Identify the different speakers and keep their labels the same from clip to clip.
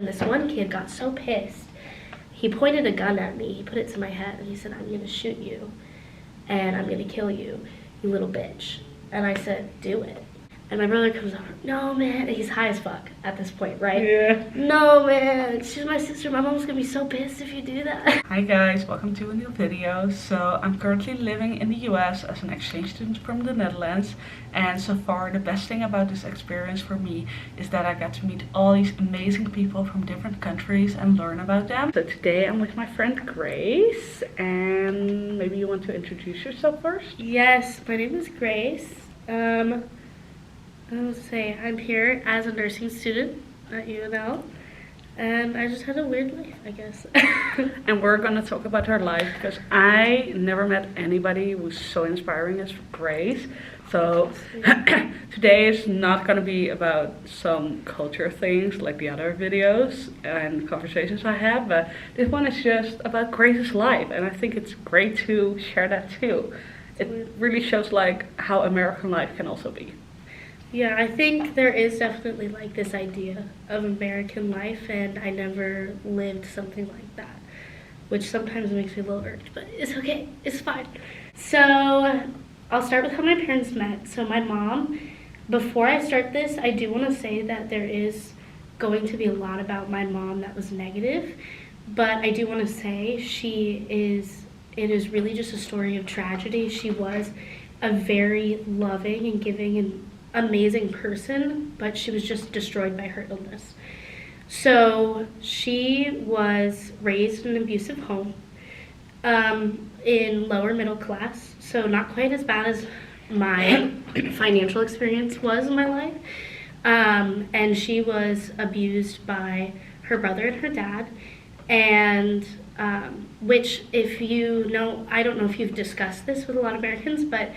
Speaker 1: And this one kid got so pissed, he pointed a gun at me, he put it to my head, and he said, "I'm gonna shoot you, and I'm gonna kill you, you little bitch." And I said, "Do it." And my brother comes over, "No, man," and he's high as fuck at this point, right?
Speaker 2: Yeah.
Speaker 1: "No, man, she's my sister, my mom's gonna be so pissed if you do that."
Speaker 2: Hi guys, welcome to a new video. So I'm currently living in the US as an exchange student from the Netherlands, and so far the best thing about this experience for me is that I got to meet all these amazing people from different countries and learn about them. So today I'm with my friend Grace, and maybe you want to introduce yourself first?
Speaker 1: Yes, my name is Grace. I will say I'm here as a nursing student at UNL, and I just had a weird life, I guess.
Speaker 2: And we're gonna talk about her life because I never met anybody who's so inspiring as Grace. So today is not gonna be about some culture things like the other videos and conversations I have, but this one is just about Grace's life, and I think it's great to share that too. It really shows like how American life can also be.
Speaker 1: Yeah, I think there is definitely like this idea of American life, and I never lived something like that, which sometimes makes me a little irked, but it's okay, it's fine. So I'll start with how my parents met. So my mom, before I start this, I do want to say that there is going to be a lot about my mom that was negative, but I do want to say it is really just a story of tragedy. She was a very loving and giving and amazing person, but she was just destroyed by her illness. So she was raised in an abusive home, in lower middle class, so not quite as bad as my financial experience was in my life. And she was abused by her brother and her dad, and which, if you know, I don't know if you've discussed this with a lot of Americans, but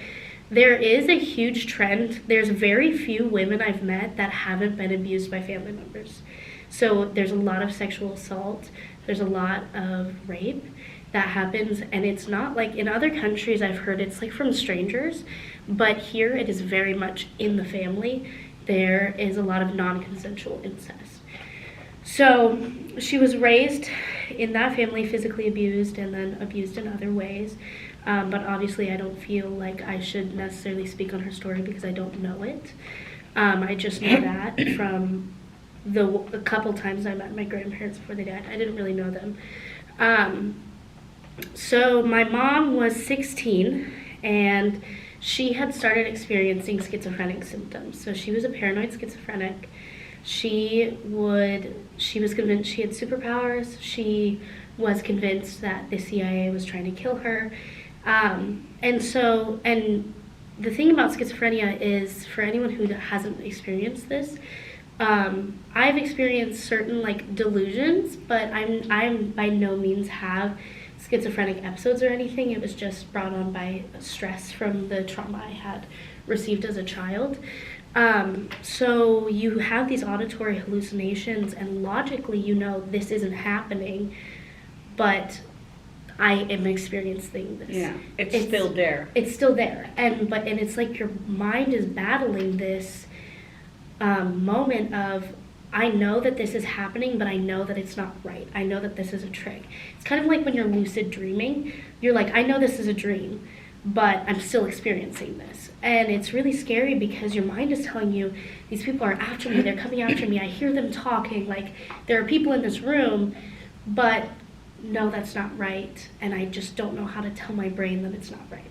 Speaker 1: there is a huge trend. There's very few women I've met that haven't been abused by family members. So there's a lot of sexual assault, there's a lot of rape that happens, and it's not like in other countries I've heard it's like from strangers, but here it is very much in the family. There is a lot of non-consensual incest. So she was raised in that family, physically abused, and then abused in other ways. But obviously I don't feel like I should necessarily speak on her story because I don't know it. I just know that from the couple times I met my grandparents before they died. I didn't really know them. So my mom was 16, and she had started experiencing schizophrenic symptoms. So she was a paranoid schizophrenic. She was convinced she had superpowers. She was convinced that the CIA was trying to kill her. And the thing about schizophrenia is, for anyone who hasn't experienced this, I've experienced certain like delusions, but I'm by no means have schizophrenic episodes or anything. It was just brought on by stress from the trauma I had received as a child. So you have these auditory hallucinations, and logically you know this isn't happening, but I am experiencing this.
Speaker 2: Yeah, it's still there.
Speaker 1: It's still there, and it's like your mind is battling this moment of, I know that this is happening, but I know that it's not right. I know that this is a trick. It's kind of like when you're lucid dreaming. You're like, I know this is a dream, but I'm still experiencing this. And it's really scary because your mind is telling you, these people are after me, they're coming after me, I hear them talking, like there are people in this room, but no, that's not right, and I just don't know how to tell my brain that it's not right.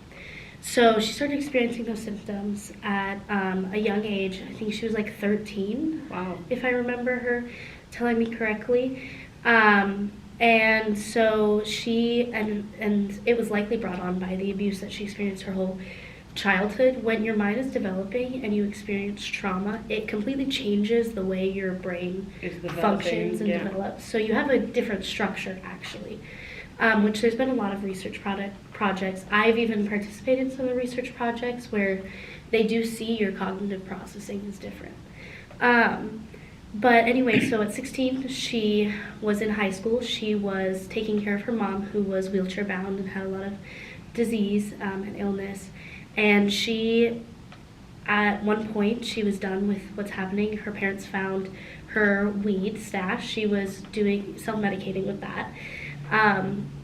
Speaker 1: So she started experiencing those symptoms at a young age. I think she was like 13.
Speaker 2: Wow. If
Speaker 1: I remember her telling me correctly. And so and it was likely brought on by the abuse that she experienced her whole childhood. When your mind is developing and you experience trauma, it completely changes the way your brain functions and develops. So you have a different structure, actually, which there's been a lot of research projects. I've even participated in some of the research projects where they do see your cognitive processing is different. But anyway, so at 16, she was in high school. She was taking care of her mom, who was wheelchair bound and had a lot of disease and illness. And she, at one point, she was done with what's happening. Her parents found her weed stash. She was doing self-medicating with that,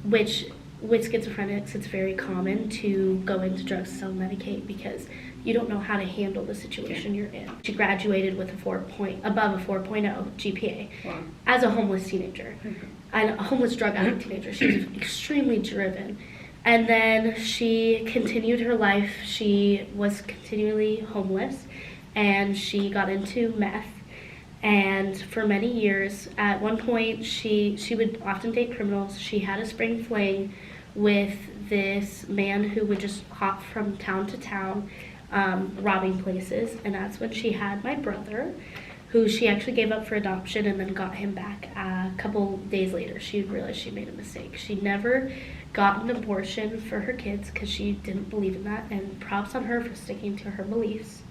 Speaker 1: which with schizophrenics, it's very common to go into drugs to self-medicate because you don't know how to handle the situation you're in. She graduated with above a 4.0 GPA as a homeless teenager, and a homeless drug addict teenager. She was extremely driven. And then she continued her life. She was continually homeless, and she got into meth. And for many years, at one point, she would often date criminals. She had a spring fling with this man who would just hop from town to town, robbing places. And that's when she had my brother, who she actually gave up for adoption and then got him back. A couple days later, she realized she made a mistake. She never got an abortion for her kids because she didn't believe in that, and props on her for sticking to her beliefs.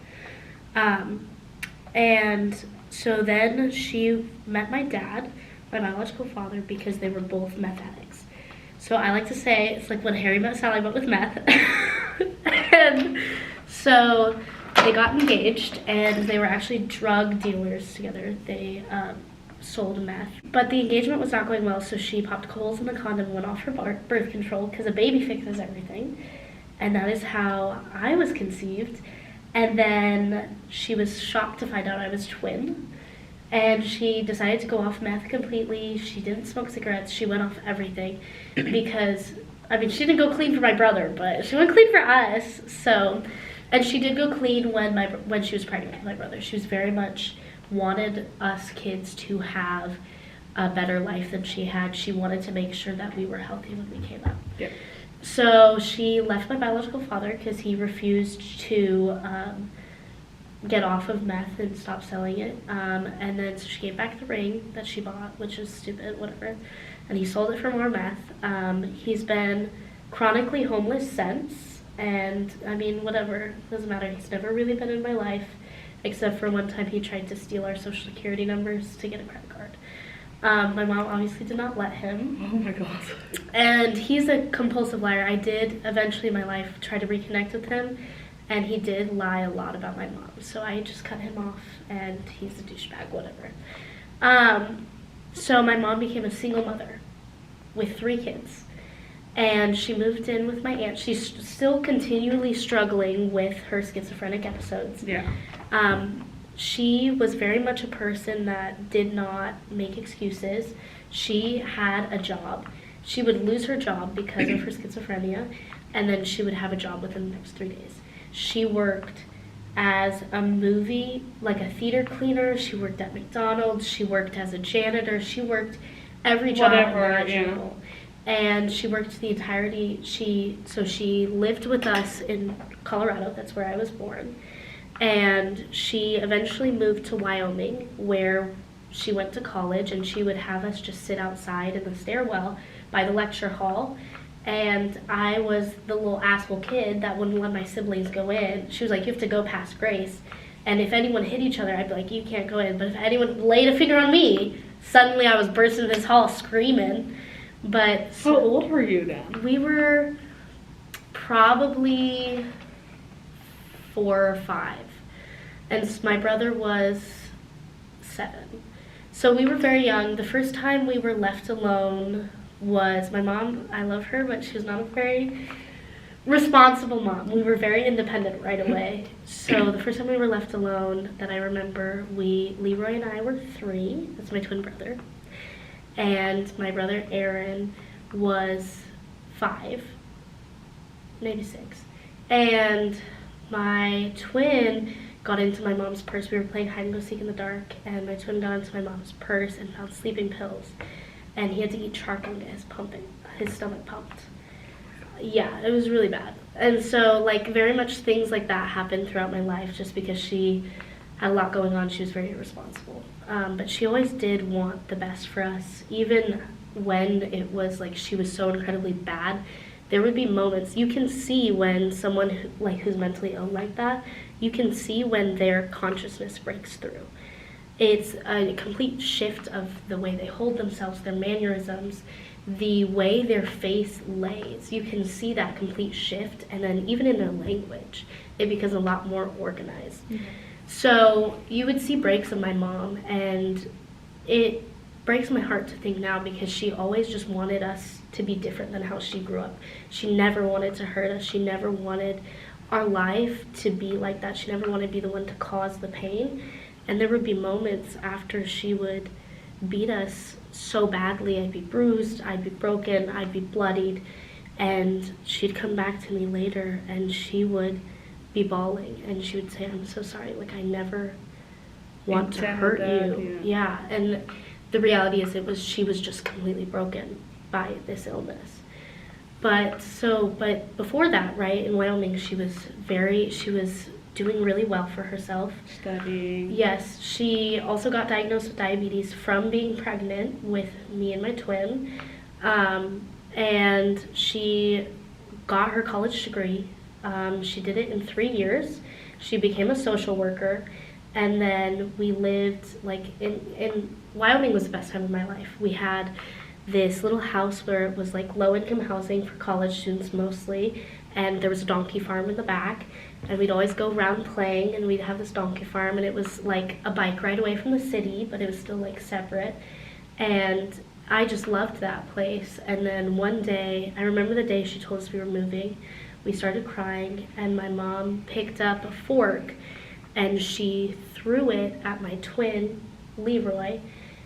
Speaker 1: And so then she met my dad, my biological father, because they were both meth addicts. So I like to say it's like when Harry met Sally, but with meth. And so they got engaged, and they were actually drug dealers together. They sold meth. But the engagement was not going well, so she popped holes in the condom and went off her birth control because a baby fixes everything. And that is how I was conceived. And then she was shocked to find out I was twin. And she decided to go off meth completely. She didn't smoke cigarettes. She went off everything because, I mean, she didn't go clean for my brother, but she went clean for us. So, and she did go clean when she was pregnant with my brother. She was very much wanted us kids to have a better life than she had. She wanted to make sure that we were healthy when we came out.
Speaker 2: Yep.
Speaker 1: So she left my biological father because he refused to get off of meth and stop selling it. And then so she gave back the ring that she bought, which is stupid, whatever. And he sold it for more meth. He's been chronically homeless since. And I mean, whatever, doesn't matter. He's never really been in my life, except for one time he tried to steal our social security numbers to get a credit card. My mom obviously did not let him.
Speaker 2: Oh my god.
Speaker 1: And he's a compulsive liar. I did eventually in my life try to reconnect with him, and he did lie a lot about my mom. So I just cut him off, and he's a douchebag, whatever. So my mom became a single mother with 3 kids. And she moved in with my aunt. She's still continually struggling with her schizophrenic episodes.
Speaker 2: Yeah.
Speaker 1: She was very much a person that did not make excuses. She had a job. She would lose her job because of her schizophrenia, and then she would have a job within the next 3 days. She worked as like a theater cleaner. She worked at McDonald's. She worked as a janitor. She worked every job imaginable. Yeah. And she worked the entirety. She lived with us in Colorado. That's where I was born. And she eventually moved to Wyoming, where she went to college, and she would have us just sit outside in the stairwell by the lecture hall. And I was the little asshole kid that wouldn't let my siblings go in. She was like, you have to go past Grace. And if anyone hit each other, I'd be like, you can't go in. But if anyone laid a finger on me, suddenly I was bursting into this hall screaming. But
Speaker 2: How old were you then?
Speaker 1: We were probably 4 or 5. And my brother was 7. So we were very young. The first time we were left alone was my mom. I love her, but she was not a very responsible mom. We were very independent right away. So the first time we were left alone that I remember, Leroy and I were 3. That's my twin brother. And my brother Aaron was 5, maybe 6. And my twin got into my mom's purse. We were playing hide and go seek in the dark, and my twin got into my mom's purse and found sleeping pills. And he had to eat charcoal to get his stomach pumped. Yeah, it was really bad. And so, like, very much things like that happened throughout my life just because she had a lot going on. She was very irresponsible. But she always did want the best for us. Even when it was, like, she was so incredibly bad, there would be moments. You can see when someone, who's mentally ill like that, you can see when their consciousness breaks through. It's a complete shift of the way they hold themselves, their mannerisms, the way their face lays. You can see that complete shift, and then even in their language, it becomes a lot more organized. Mm-hmm. So you would see breaks of my mom, and it breaks my heart to think now because she always just wanted us to be different than how she grew up. She never wanted to hurt us. She never wanted our life to be like that. She never wanted to be the one to cause the pain. And there would be moments after she would beat us so badly. I'd be bruised, I'd be broken, I'd be bloodied. And she'd come back to me later and she would be bawling and she would say, "I'm so sorry, like I never want to hurt you." Yeah, and the reality is she was just completely broken by this illness. But before that, right, in Wyoming, she was doing really well for herself.
Speaker 2: Studying.
Speaker 1: Yes, she also got diagnosed with diabetes from being pregnant with me and my twin. And she got her college degree. She did it in 3 years. She became a social worker. And then we lived, like, in Wyoming was the best time of my life. We had this little house where it was like low-income housing for college students mostly, and there was a donkey farm in the back, and we'd always go around playing, and we'd have this donkey farm, and it was like a bike ride away from the city, but it was still like separate, and I just loved that place. And then one day, I remember the day she told us we were moving, we started crying, and my mom picked up a fork, and she threw it at my twin, Leroy,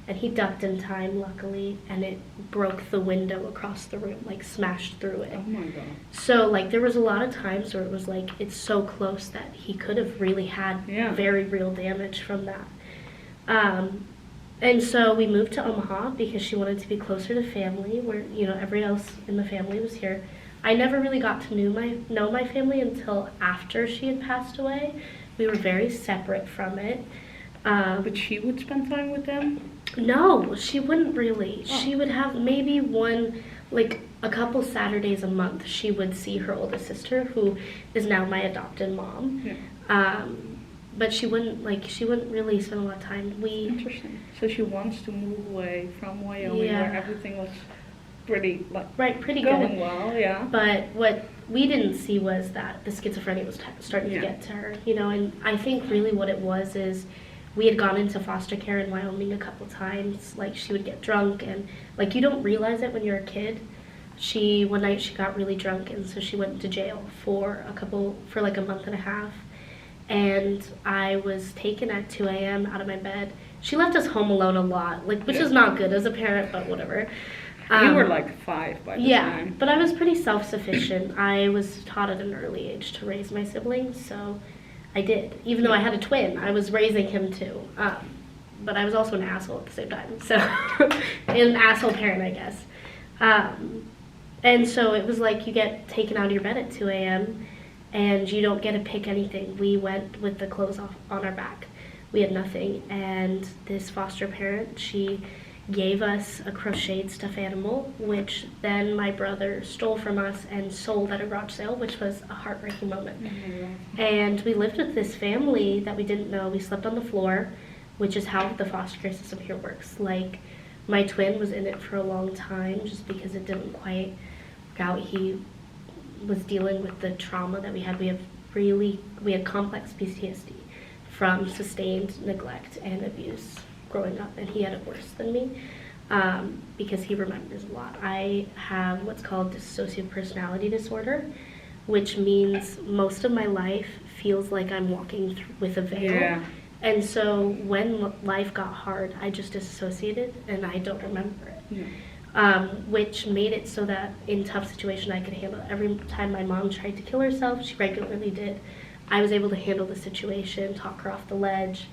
Speaker 1: and he ducked in time, luckily, and it broke the window across the room, like smashed through it.
Speaker 2: Oh my God.
Speaker 1: So, like, there was a lot of times where it was like, it's so close that he could have really had very real damage from that. And so we moved to Omaha because she wanted to be closer to family, where, you know, everyone else in the family was here. I never really got to know my family until after she had passed away. We were very separate from it.
Speaker 2: But she would spend time with them?
Speaker 1: No, she wouldn't really.
Speaker 2: Oh.
Speaker 1: She would have maybe a couple Saturdays a month. She would see her oldest sister, who is now my adopted mom.
Speaker 2: Yeah.
Speaker 1: But she wouldn't really spend a lot of time.
Speaker 2: Interesting. So she wants to move away from Wyoming, where everything was pretty
Speaker 1: pretty
Speaker 2: going
Speaker 1: good.
Speaker 2: well, yeah.
Speaker 1: But what we didn't see was that the schizophrenia was starting to get to her, you know. And I think really what it was is, we had gone into foster care in Wyoming a couple times. Like, she would get drunk, and like, you don't realize it when you're a kid. One night she got really drunk, and so she went to jail for like a month and a half. And I was taken at 2 a.m. out of my bed. She left us home alone a lot, like, which is not good as a parent, but whatever.
Speaker 2: You were like 5 by the time.
Speaker 1: Yeah, but I was pretty self-sufficient. I was taught at an early age to raise my siblings, so I did. Even though I had a twin, I was raising him too. But I was also an asshole at the same time. So, an asshole parent, I guess. And so it was like, you get taken out of your bed at 2 a.m. and you don't get to pick anything. We went with the clothes off on our back. We had nothing. And this foster parent, she gave us a crocheted stuffed animal, which then my brother stole from us and sold at a garage sale, which was a heartbreaking moment. Mm-hmm. And we lived with this family that we didn't know. We slept on the floor, which is how the foster care system here works. Like, my twin was in it for a long time just because it didn't quite work out. He was dealing with the trauma that we had. We had complex PTSD from sustained neglect and abuse growing up, and he had it worse than me because he remembers a lot. I have what's called dissociative personality disorder, which means most of my life feels like I'm walking with a veil.
Speaker 2: Yeah.
Speaker 1: And so when life got hard, I just disassociated and I don't remember it. Yeah. Which made it so that in tough situations I could handle it. Every time my mom tried to kill herself, she regularly did, I was able to handle the situation, talk her off the ledge,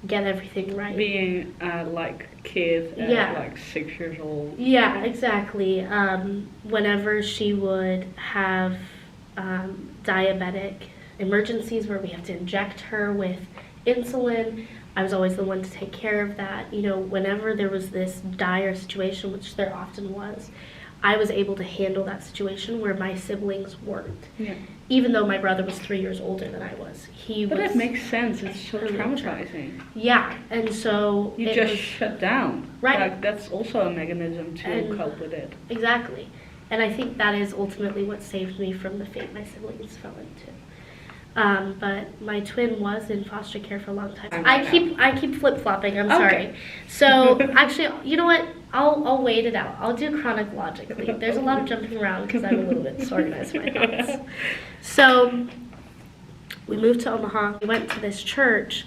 Speaker 1: get everything right.
Speaker 2: Being like a kid at like 6 years old.
Speaker 1: Yeah, exactly. Whenever she would have diabetic emergencies where we have to inject her with insulin, I was always the one to take care of that. You know, whenever there was this dire situation, which there often was, I was able to handle that situation where my siblings weren't. Yeah. Even though my brother was 3 years older than I was.
Speaker 2: But that makes sense. It's so traumatizing.
Speaker 1: Yeah, and so
Speaker 2: you just shut down.
Speaker 1: Right.
Speaker 2: Like, that's also a mechanism to cope with it.
Speaker 1: Exactly. And I think that is ultimately what saved me from the fate my siblings fell into. But my twin was in foster care for a long time.
Speaker 2: I'm
Speaker 1: I keep flip-flopping, I'm
Speaker 2: Okay.
Speaker 1: sorry. So actually, you know what? I'll wait it out. I'll do chronologically. There's a lot of jumping around because I'm a little bit disorganized in my thoughts. So we moved to Omaha. We went to this church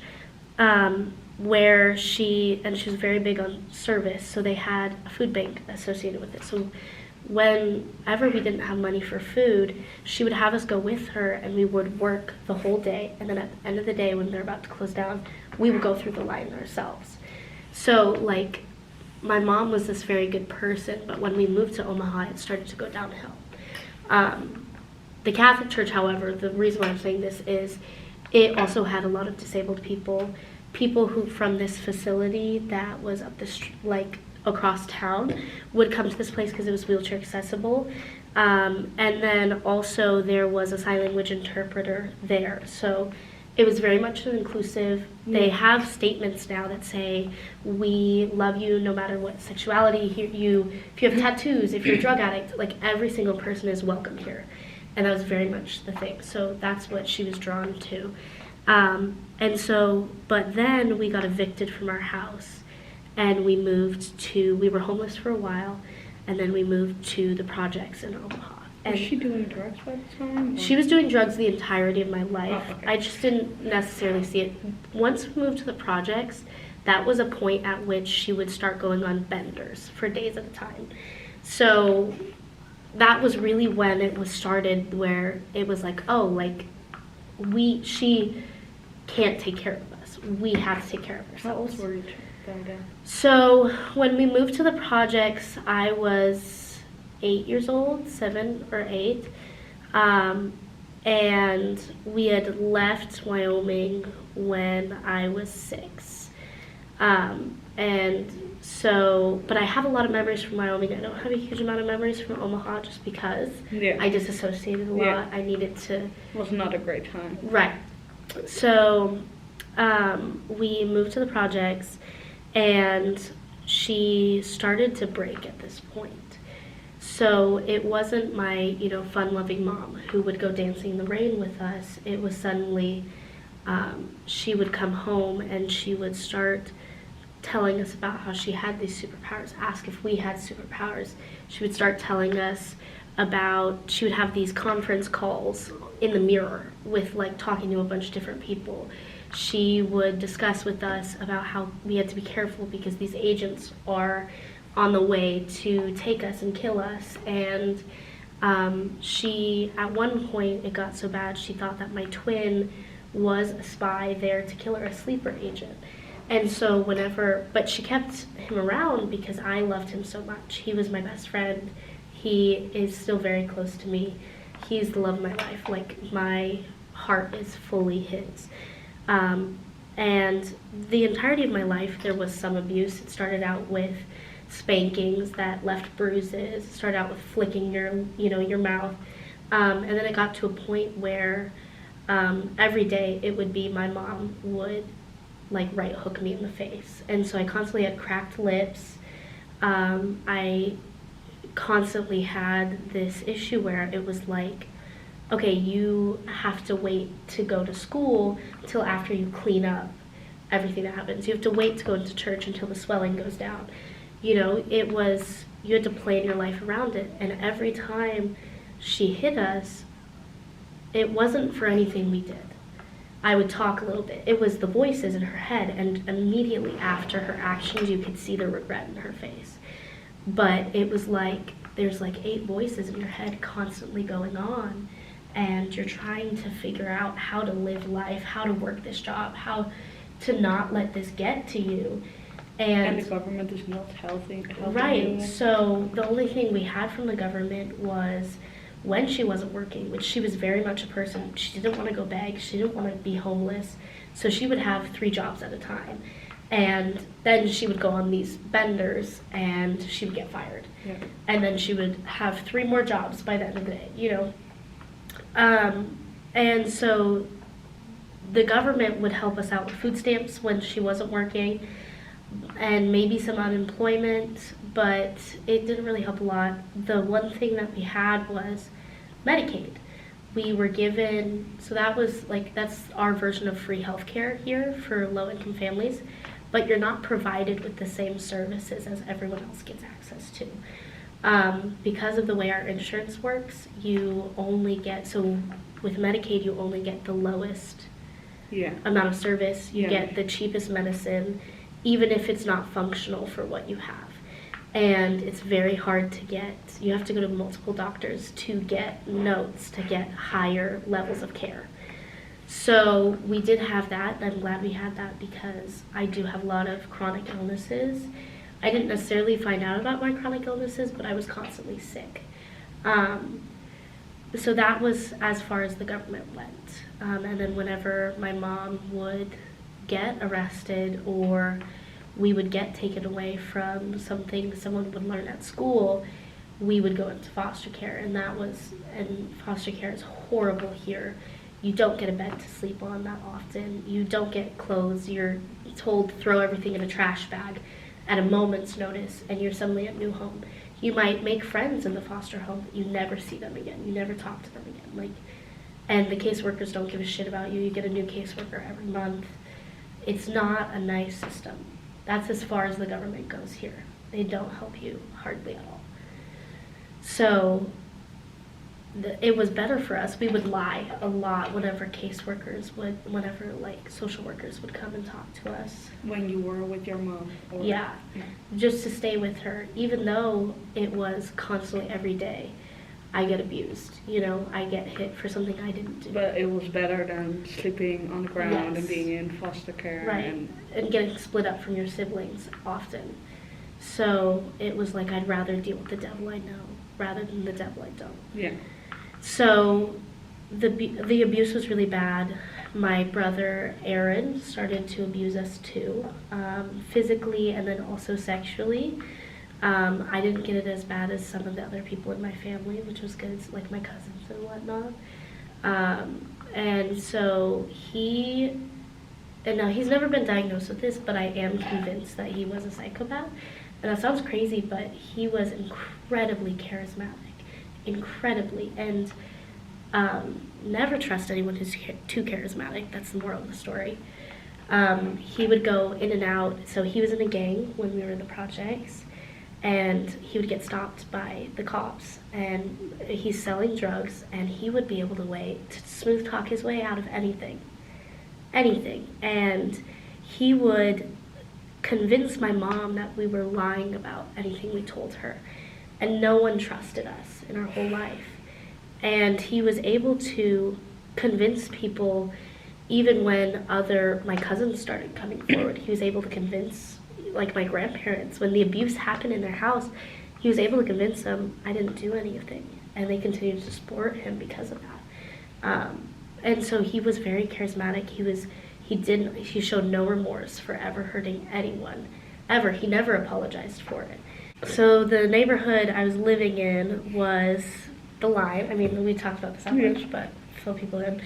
Speaker 1: where she was very big on service. So they had a food bank associated with it. So whenever we didn't have money for food, she would have us go with her, and we would work the whole day. And then at the end of the day, when they're about to close down, we would go through the line ourselves. So like, my mom was this very good person, but when we moved to Omaha, it started to go downhill. The Catholic Church, however, the reason why I'm saying this is it also had a lot of disabled people who from this facility that was up the like across town would come to this place because it was wheelchair accessible. And then also there was a sign language interpreter there. So it was very much inclusive. They have statements now that say, we love you no matter what sexuality if you have tattoos, if you're a drug addict, like every single person is welcome here. And that was very much the thing. So that's what she was drawn to. But then we got evicted from our house, and we were homeless for a while, and then we moved to the projects in Omaha. And
Speaker 2: Was she doing drugs by the time?
Speaker 1: she was doing drugs the entirety of my life.
Speaker 2: Oh, okay.
Speaker 1: I just didn't necessarily see it. Once we moved to the projects, that was a point at which she would start going on benders for days at a time. So that was really when it was started, where it was like, oh, like she can't take care of us. We have to take care of ourselves.
Speaker 2: How old were you then?
Speaker 1: So when we moved to the projects, I was 8 years old, 7 or 8. And we had left Wyoming when I was 6. But I have a lot of memories from Wyoming. I don't have a huge amount of memories from Omaha just because I disassociated a lot.
Speaker 2: Yeah.
Speaker 1: I needed to...
Speaker 2: It was not a great time.
Speaker 1: Right. So we moved to the projects, and she started to break at this point. So it wasn't my, fun-loving mom who would go dancing in the rain with us. It was suddenly she would come home and she would start telling us about how she had these superpowers, ask if we had superpowers. She would start telling us she would have these conference calls in the mirror with talking to a bunch of different people. She would discuss with us about how we had to be careful because these agents are on the way to take us and kill us. And she, at one point, it got so bad, she thought that my twin was a spy there to kill her, a sleeper agent. And so but she kept him around because I loved him so much. He was my best friend. He is still very close to me. He's the love of my life. My heart is fully his. And the entirety of my life, there was some abuse. It started out with spankings that left bruises. It started out with flicking your mouth. And then it got to a point where every day it would be my mom would right hook me in the face. And so I constantly had cracked lips. I constantly had this issue where it was okay, you have to wait to go to school until after you clean up everything that happens. You have to wait to go into church until the swelling goes down. You had to plan your life around it. And every time she hit us, it wasn't for anything we did. I would talk a little bit. It was the voices in her head, and immediately after her actions, you could see the regret in her face. But it was there's 8 voices in your head constantly going on, and you're trying to figure out how to live life, how to work this job, how to not let this get to you. And
Speaker 2: the government is not healthy.
Speaker 1: Right. So the only thing we had from the government was when she wasn't working, which she was very much a person, she didn't want to go beg, she didn't want to be homeless, so she would have 3 jobs at a time. And then she would go on these benders and she would get fired.
Speaker 2: Yeah.
Speaker 1: And then she would have 3 more jobs by the end of the day, And so the government would help us out with food stamps when she wasn't working, and maybe some unemployment, but it didn't really help a lot. The one thing that we had was Medicaid, we were given, so that was like, that's our version of free healthcare here for low-income families, but you're not provided with the same services as everyone else gets access to. Because of the way our insurance works, you only get, so with Medicaid, you only get the lowest amount of service. You get the cheapest medicine, even if it's not functional for what you have. And it's very hard to get, you have to go to multiple doctors to get notes, to get higher levels of care. So we did have that. I'm glad we had that because I do have a lot of chronic illnesses. I didn't necessarily find out about my chronic illnesses, but I was constantly sick. So that was as far as the government went. And then whenever my mom would get arrested or we would get taken away from something someone would learn at school, we would go into foster care. And foster care is horrible here. You don't get a bed to sleep on that often. You don't get clothes. You're told to throw everything in a trash bag at a moment's notice, and you're suddenly at a new home. You might make friends in the foster home, but you never see them again. You never talk to them again. And the caseworkers don't give a shit about you. You get a new caseworker every month. It's not a nice system. That's as far as the government goes here. They don't help you hardly at all. So it was better for us. We would lie a lot whenever social workers would come and talk to us.
Speaker 2: When you were with your mom?
Speaker 1: Yeah, just to stay with her, even though it was constantly every day. I get abused, I get hit for something I didn't do.
Speaker 2: But it was better than sleeping on the ground
Speaker 1: Yes.
Speaker 2: and being in foster care.
Speaker 1: Right, and getting split up from your siblings often. So it was like I'd rather deal with the devil I know rather than the devil I don't.
Speaker 2: Yeah.
Speaker 1: So the abuse was really bad. My brother Aaron started to abuse us too, physically and then also sexually. I didn't get it as bad as some of the other people in my family, which was good, like my cousins and whatnot. And so now he's never been diagnosed with this, but I am convinced that he was a psychopath. And that sounds crazy, but he was incredibly charismatic, incredibly, and never trust anyone who's too charismatic. That's the moral of the story. He would go in and out. So he was in a gang when we were in the projects, and he would get stopped by the cops, and he's selling drugs, and he would be able to smooth talk his way out of anything. And he would convince my mom that we were lying about anything we told her, and no one trusted us in our whole life. And he was able to convince people, even when my cousins started coming forward. He was able to convince, like my grandparents, when the abuse happened in their house, he was able to convince them I didn't do anything, and they continued to support him because of that. And so he was very charismatic. He showed no remorse for ever hurting anyone, ever. He never apologized for it. So the neighborhood I was living in was the Line. I mean, we talked about this much, but fill people in.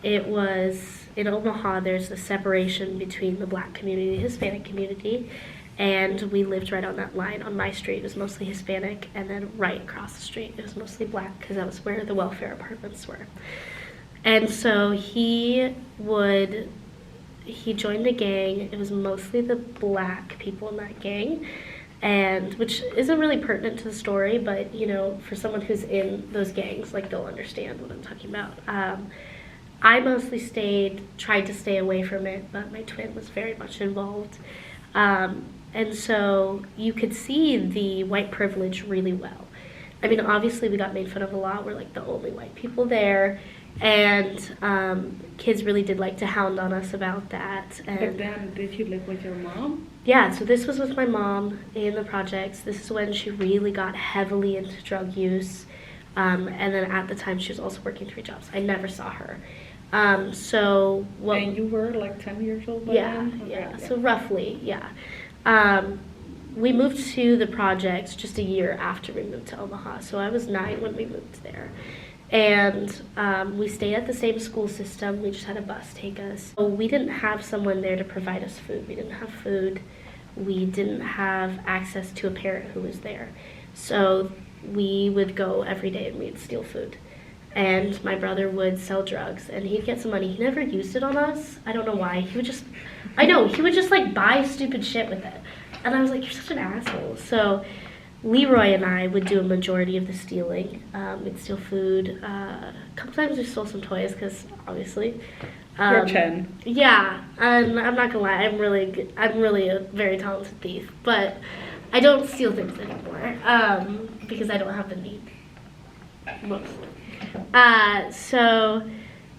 Speaker 1: It was in Omaha. There's a separation between the Black community and the Hispanic community, and we lived right on that line. On my street, it was mostly Hispanic, and then right across the street, it was mostly Black, because that was where the welfare apartments were. And so he joined a gang. It was mostly the Black people in that gang, and which isn't really pertinent to the story, but for someone who's in those gangs, they'll understand what I'm talking about. I mostly tried to stay away from it, but my twin was very much involved. And so you could see the white privilege really well. I mean, obviously we got made fun of a lot. We're the only white people there. And kids really did like to hound on us about that. And
Speaker 2: But then, did you live with your mom?
Speaker 1: yeah, so this was with my mom in the projects. This is when she really got heavily into drug use. And then at the time, she was also working 3 jobs. I never saw her. And
Speaker 2: you were 10 years old by then?
Speaker 1: Yeah. So roughly, yeah. We moved to the projects just a year after we moved to Omaha. So I was 9 when we moved there. And we stayed at the same school system. We just had a bus take us. So we didn't have someone there to provide us food. We didn't have food. We didn't have access to a parent who was there. So we would go every day and we'd steal food. and my brother would sell drugs, and he'd get some money. He never used it on us. I don't know why. He would just like buy stupid shit with it. And I was like, you're such an asshole. So Leroy and I would do a majority of the stealing. We'd steal food. A couple times we stole some toys, because obviously.
Speaker 2: You're 10.
Speaker 1: Yeah, and I'm not gonna lie, I'm really a very talented thief, but I don't steal things anymore, because I don't have the need, mostly. So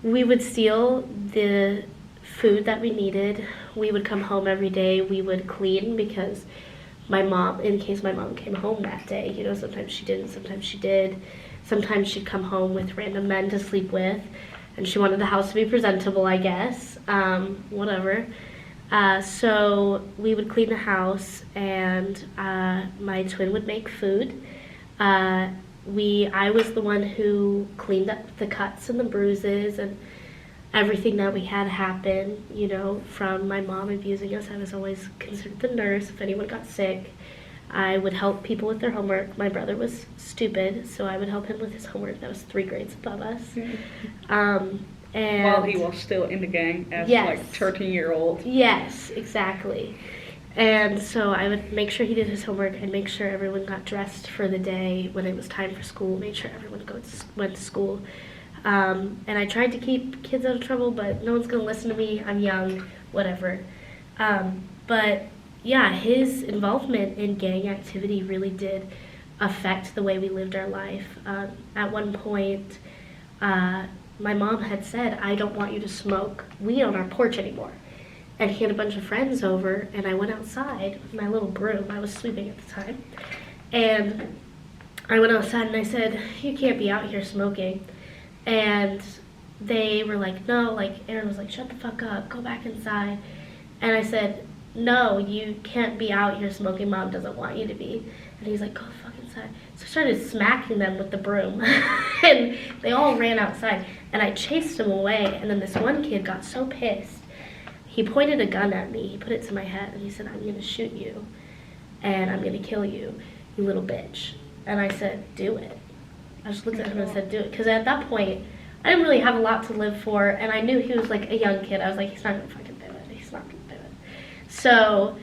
Speaker 1: we would steal the food that we needed. We would come home every day. We would clean, because in case my mom came home that day, sometimes she didn't, sometimes she did. Sometimes she'd come home with random men to sleep with, and she wanted the house to be presentable, I guess, whatever. So we would clean the house, and my twin would make food. I was the one who cleaned up the cuts and the bruises and everything that we had happen, from my mom abusing us. I was always considered the nurse if anyone got sick. I would help people with their homework. My brother was stupid, so I would help him with his homework. That was 3 grades above us. And
Speaker 2: while he was still in the gang as like 13-year-old.
Speaker 1: Yes, exactly. And so I would make sure he did his homework and make sure everyone got dressed for the day when it was time for school, make sure everyone went to school. And I tried to keep kids out of trouble, but no one's going to listen to me. I'm young, whatever. But yeah, his involvement in gang activity really did affect the way we lived our life. At one point, my mom had said, I don't want you to smoke weed on our porch anymore. And he had a bunch of friends over, and I went outside with my little broom. I was sweeping at the time. And I went outside and I said, you can't be out here smoking. And they were like, no, Aaron was like, shut the fuck up, go back inside. And I said, no, you can't be out here smoking, Mom doesn't want you to be. And he's like, go the fuck inside. So I started smacking them with the broom, and they all ran outside, and I chased them away. And then this one kid got so pissed, he pointed a gun at me, he put it to my head, and he said, I'm gonna shoot you, and I'm gonna kill you, you little bitch. And I said, do it. I just looked at him and said, do it, because at that point, I didn't really have a lot to live for, and I knew he was like a young kid. I was like, he's not gonna fucking do it, he's not gonna do it. So,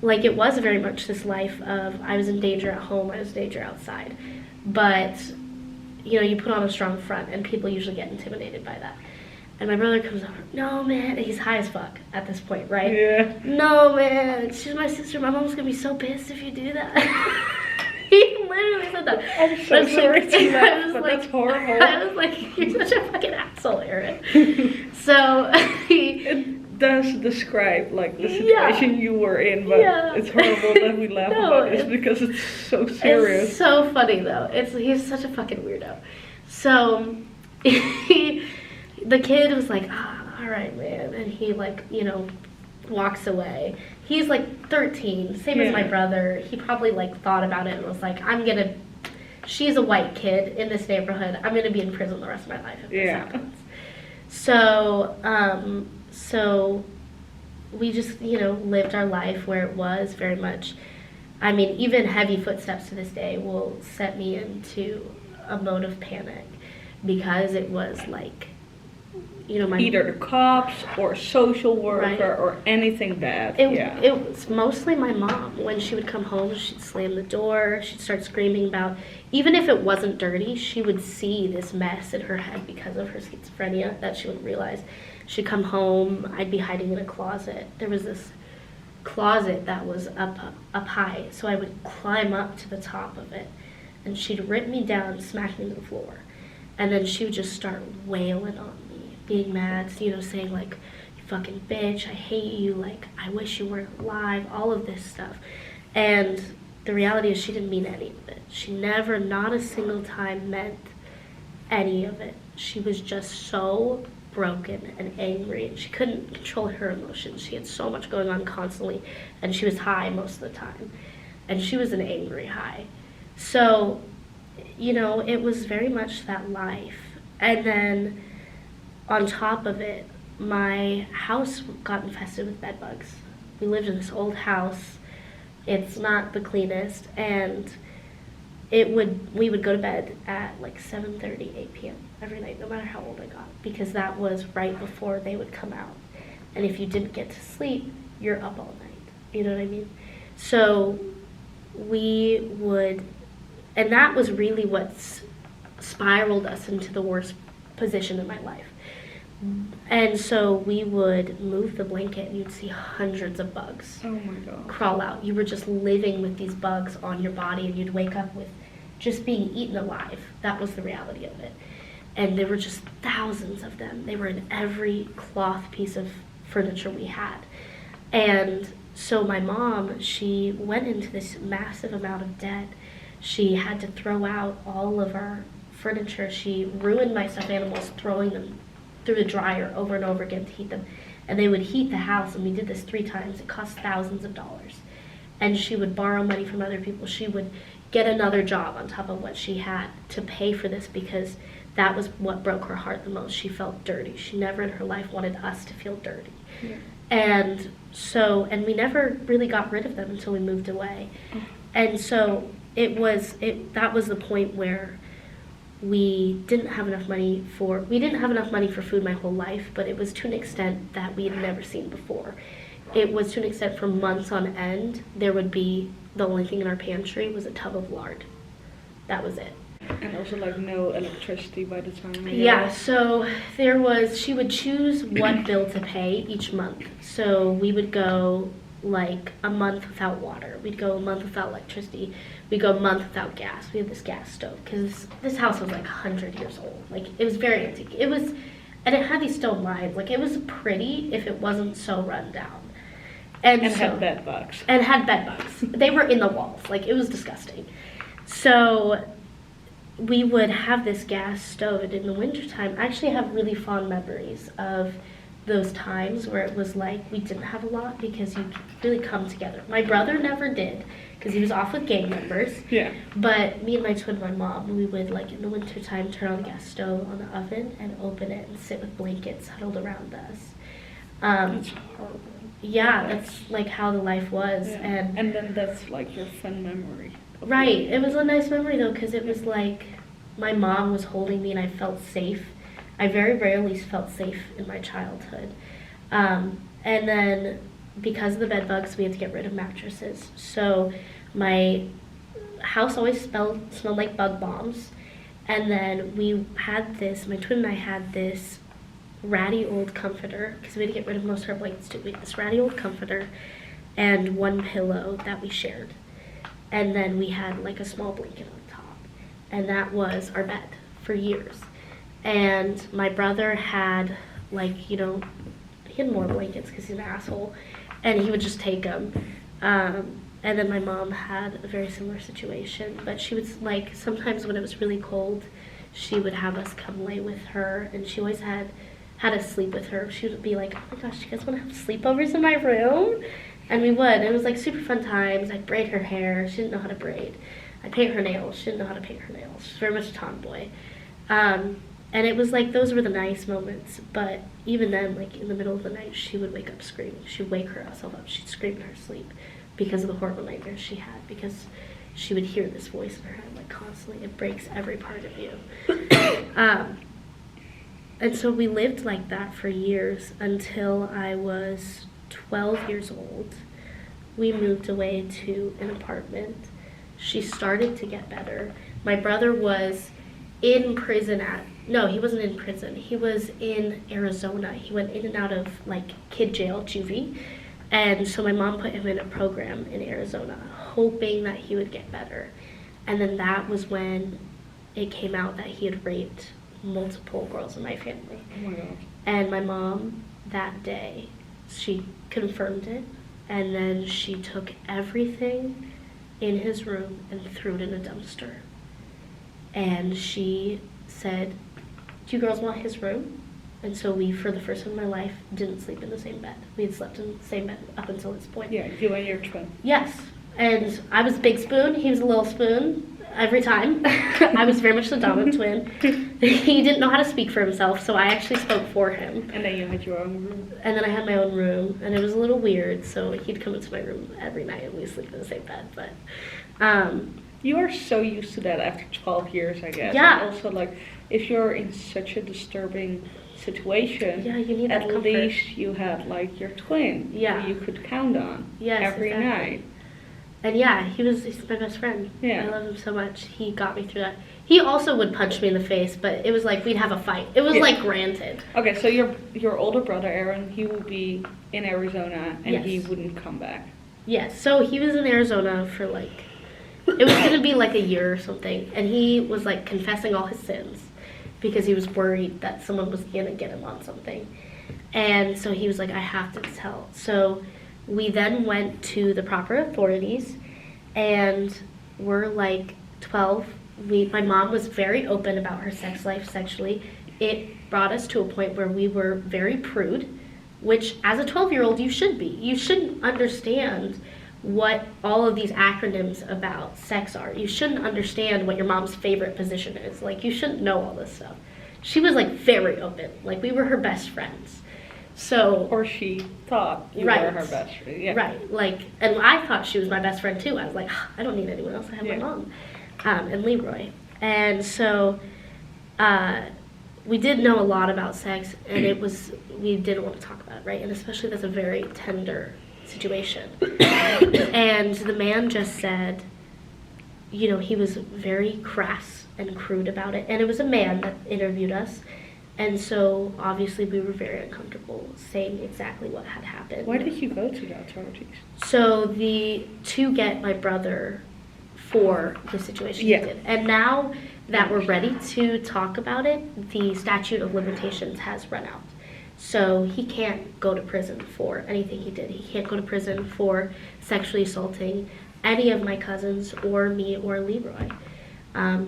Speaker 1: it was very much this life of, I was in danger at home, I was in danger outside. But, you put on a strong front, and people usually get intimidated by that. And my brother comes over, no, man, he's high as fuck at this point, right?
Speaker 2: Yeah.
Speaker 1: No, man, she's my sister, my mom's gonna be so pissed if you do that. He literally said that.
Speaker 2: I'm so sorry to laugh, but that's horrible.
Speaker 1: I was like, you're such a fucking asshole, Aaron. So,
Speaker 2: It does describe, the situation you were in, but it's horrible that we laugh about this because it's so serious.
Speaker 1: It's so funny, though. He's such a fucking weirdo. So, the kid was like, all right, man. And he, walks away. He's, 13, same as my brother. He probably, thought about it and was like, she's a white kid in this neighborhood. I'm going to be in prison the rest of my life if this happens. So we just, lived our life where it was very much, even heavy footsteps to this day will set me into a mode of panic, because it was
Speaker 2: either the cops or social worker or anything bad.
Speaker 1: It was mostly my mom. When she would come home, she'd slam the door, she'd start screaming about, even if it wasn't dirty, she would see this mess in her head because of her schizophrenia that she wouldn't realize. She'd come home, I'd be hiding in a closet. There was this closet that was up high, so I would climb up to the top of it, and she'd rip me down, smack me to the floor, and then she would just start wailing on me, being mad, saying you fucking bitch, I hate you, I wish you weren't alive, all of this stuff. And the reality is she didn't mean any of it. She never, not a single time, meant any of it. She was just so broken and angry, and she couldn't control her emotions. She had so much going on constantly, and she was high most of the time, and she was an angry high. So, it was very much that life. And then on top of it, my house got infested with bed bugs. We lived in this old house. It's not the cleanest, and we would go to bed at like 7:30, 8 p.m. every night, no matter how old I got, because that was right before they would come out. And if you didn't get to sleep, you're up all night. You know what I mean? So we would, and that was really what spiraled us into the worst position in my life. And so we would move the blanket and you'd see hundreds of bugs
Speaker 2: Oh my God.
Speaker 1: crawl out. You were just living with these bugs on your body, and you'd wake up with just being eaten alive. That was the reality of it. And there were just thousands of them. They were in every cloth piece of furniture we had. And so my mom, she went into this massive amount of debt. She had to throw out all of our furniture. She ruined my stuffed animals, throwing them through the dryer over and over again to heat them. And they would heat the house, and we did this 3 times. It cost thousands of dollars. And she would borrow money from other people. She would get another job on top of what she had to pay for this, because that was what broke her heart the most. She felt dirty. She never in her life wanted us to feel dirty.
Speaker 2: Yeah.
Speaker 1: And we never really got rid of them until we moved away. And so that was the point where we didn't have enough money for food my whole life, but it was to an extent that we had never seen before. It was to an extent for months on end, there would be, the only thing in our pantry was a tub of lard. That was it.
Speaker 2: And also like no electricity by the time.
Speaker 1: Yeah, so she would choose what bill to pay each month. So we would go like a month without water. We'd go a month without electricity. We'd go a month without gas. We had this gas stove because this house was like 100 years old. Like, it was very antique. And it had these stone lines. Like, it was pretty if it wasn't so run down. And
Speaker 2: had bed bugs.
Speaker 1: And had bed bugs. They were in the walls. Like, it was disgusting. So we would have this gas stove, and in the wintertime, I actually have really fond memories of those times where it was like we didn't have a lot, because you really come together. My brother never did, because he was off with gang members.
Speaker 2: Yeah.
Speaker 1: But me and my twin, my mom, we would, like, in the wintertime, turn on the gas stove on the oven and open it and sit with blankets huddled around us.
Speaker 2: That's horrible.
Speaker 1: Yeah, that's like how the life was.
Speaker 2: Yeah. And then that's like your fun memory.
Speaker 1: Right. It was a nice memory, though, because it was like my mom was holding me and I felt safe. I very rarely felt safe in my childhood. And then because of the bed bugs, we had to get rid of mattresses. So my house always smelled like bug bombs. And then my twin and I had this ratty old comforter, because we had to get rid of most of our blankets too. We had this ratty old comforter and one pillow that we shared. And then we had like a small blanket on top. And that was our bed for years. And my brother had, like, he had more blankets because he's an asshole. And he would just take them. And then my mom had a very similar situation. But she was, like, sometimes when it was really cold, she would have us come lay with her. And she always had us sleep with her. She would be like, oh my gosh, you guys want to have sleepovers in my room? And we would. It was like super fun times. I'd braid her hair. She didn't know how to braid. I'd paint her nails. She didn't know how to paint her nails. She's very much a tomboy. And it was like, those were the nice moments. But even then, like, in the middle of the night, she would wake up screaming. She'd wake herself up. She'd scream in her sleep because of the horrible nightmares she had. Because she would hear this voice in her head, like, constantly. It breaks every part of you. And so we lived like that for years until I was 12 years old. We moved away to an apartment. She started to get better. My brother was in prison no, he wasn't in prison. He was in Arizona. He went in and out of, like, kid jail, juvie. And so my mom put him in a program in Arizona, hoping that he would get better. And then that was when it came out that he had raped multiple girls in my family.
Speaker 2: Oh my God.
Speaker 1: And my mom, that day, she confirmed it. And then she took everything in his room and threw it in a dumpster. And she said, do you girls want his room? And so we, for the first time in my life, didn't sleep in the same bed. We had slept in the same bed up until this point.
Speaker 2: Yeah, you and your twin.
Speaker 1: Yes. And I was big spoon, he was a little spoon every time. I was very much the dominant twin. He didn't know how to speak for himself, so I actually spoke for him.
Speaker 2: And then you had your own room.
Speaker 1: And then I had my own room, and it was a little weird, so he'd come into my room every night and we'd sleep in the same bed. But
Speaker 2: You are so used to that after 12 years, I guess.
Speaker 1: Yeah.
Speaker 2: And also, like, if you're in such a disturbing situation,
Speaker 1: Yeah, you need that
Speaker 2: at
Speaker 1: comfort.
Speaker 2: least you had, like, your twin
Speaker 1: Yeah.
Speaker 2: who you could count on
Speaker 1: Yes,
Speaker 2: every
Speaker 1: exactly.
Speaker 2: night.
Speaker 1: And yeah, he's my best friend.
Speaker 2: Yeah.
Speaker 1: I love him so much. He got me through that. He also would punch me in the face, but it was like we'd have a fight. It was
Speaker 2: Yeah.
Speaker 1: like granted.
Speaker 2: Okay, so your older brother, Aaron, he would be in Arizona and he
Speaker 1: Yes.
Speaker 2: wouldn't come back.
Speaker 1: Yes, so he was in Arizona for like, it was gonna be like a year or something, and he was like confessing all his sins because he was worried that someone was gonna get him on something. And so he was like, I have to tell. So we then went to the proper authorities, and we're like 12. My mom was very open about her sex life sexually. It brought us to a point where we were very prude, which as a 12-year-old you should be. You shouldn't understand what all of these acronyms about sex are. You shouldn't understand what your mom's favorite position is. Like, you shouldn't know all this stuff. She was like very open. Like, we were her best friends. So,
Speaker 2: Or she thought you
Speaker 1: Right.
Speaker 2: were her best friend. Yeah.
Speaker 1: right, like, and I thought she was my best friend too. I was like, I don't need anyone else. I have
Speaker 2: Yeah.
Speaker 1: my mom, and Leroy. And so, we did know a lot about sex, and we didn't want to talk about it, right? And especially that's a very tender situation. And the man just said, you know, he was very crass and crude about it. And it was a man that interviewed us. And so obviously we were very uncomfortable saying exactly what had happened.
Speaker 2: Why did you go to the authorities?
Speaker 1: So to get my brother for the situation
Speaker 2: Yeah.
Speaker 1: he did. And now that we're ready to talk about it, the statute of limitations has run out. So he can't go to prison for anything he did. He can't go to prison for sexually assaulting any of my cousins or me or Leroy.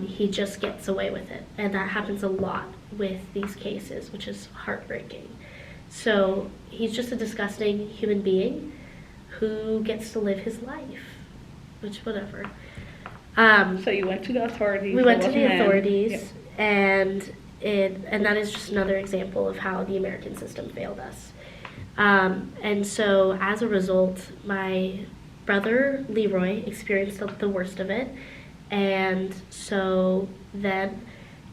Speaker 1: He just gets away with it. And that happens a lot with these cases, which is heartbreaking. So he's just a disgusting human being who gets to live his life, which whatever.
Speaker 2: So you went to the authorities.
Speaker 1: We went to
Speaker 2: there
Speaker 1: the
Speaker 2: was a man.
Speaker 1: authorities,
Speaker 2: Yeah.
Speaker 1: and that is just another example of how the American system failed us. And so as a result, my brother Leroy experienced the worst of it. And so then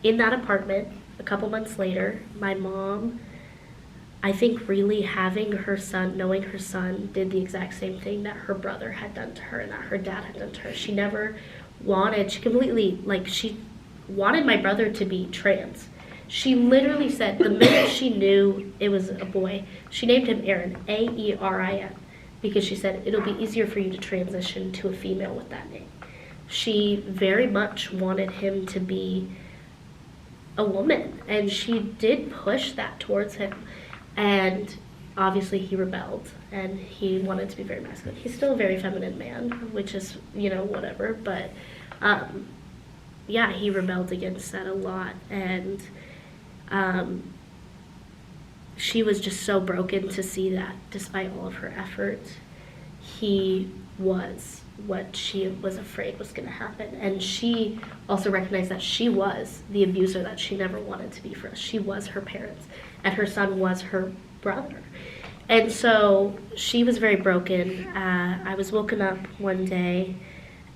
Speaker 1: in that apartment, a couple months later, my mom, I think really having her son, knowing her son did the exact same thing that her brother had done to her and that her dad had done to her. She wanted my brother to be trans. She literally said the minute she knew it was a boy, she named him Aaron, Aerin, because she said it'll be easier for you to transition to a female with that name. She very much wanted him to be a woman, and she did push that towards him. And obviously he rebelled, and he wanted to be very masculine. He's still a very feminine man, which is, whatever, but yeah, he rebelled against that a lot. And she was just so broken to see that despite all of her effort, he was what she was afraid was going to happen. And she also recognized that she was the abuser that she never wanted to be for us. She was her parents, and her son was her brother. And so she was very broken. I was woken up one day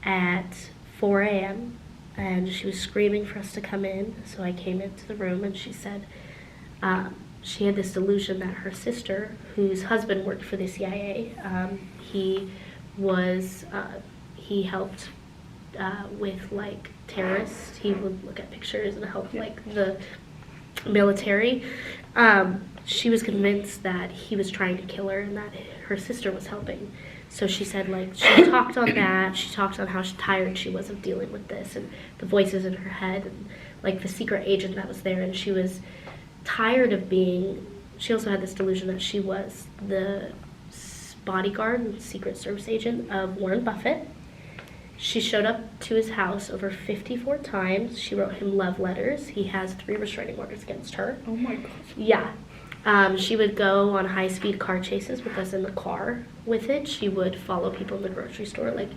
Speaker 1: at 4 a.m. and she was screaming for us to come in. So I came into the room, and she said she had this delusion that her sister, whose husband worked for the CIA, he helped with like terrorists. He would look at pictures and help like the military. She was convinced that he was trying to kill her and that her sister was helping. So she said, like, she talked on that. She talked on how tired she was of dealing with this and the voices in her head and like the secret agent that was there. And she was tired of being. She also had this delusion that she was the bodyguard and Secret Service agent of Warren Buffett. She showed up to his house over 54 times. She wrote him love letters. He has 3 restraining orders against her.
Speaker 2: Oh my God.
Speaker 1: Yeah. She would go on high-speed car chases with us in the car with it. She would follow people in the grocery store. Like,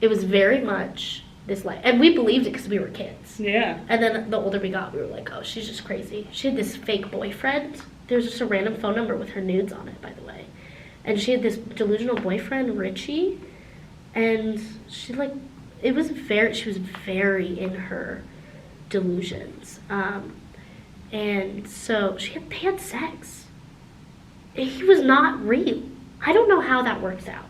Speaker 1: it was very much this life. And we believed it because we were kids.
Speaker 2: Yeah.
Speaker 1: And then the older we got, we were like, oh, she's just crazy. She had this fake boyfriend. There's just a random phone number with her nudes on it, by the way. And she had this delusional boyfriend, Richie. And she, like, she was very in her delusions. And so they had sex. He was not real. I don't know how that works out.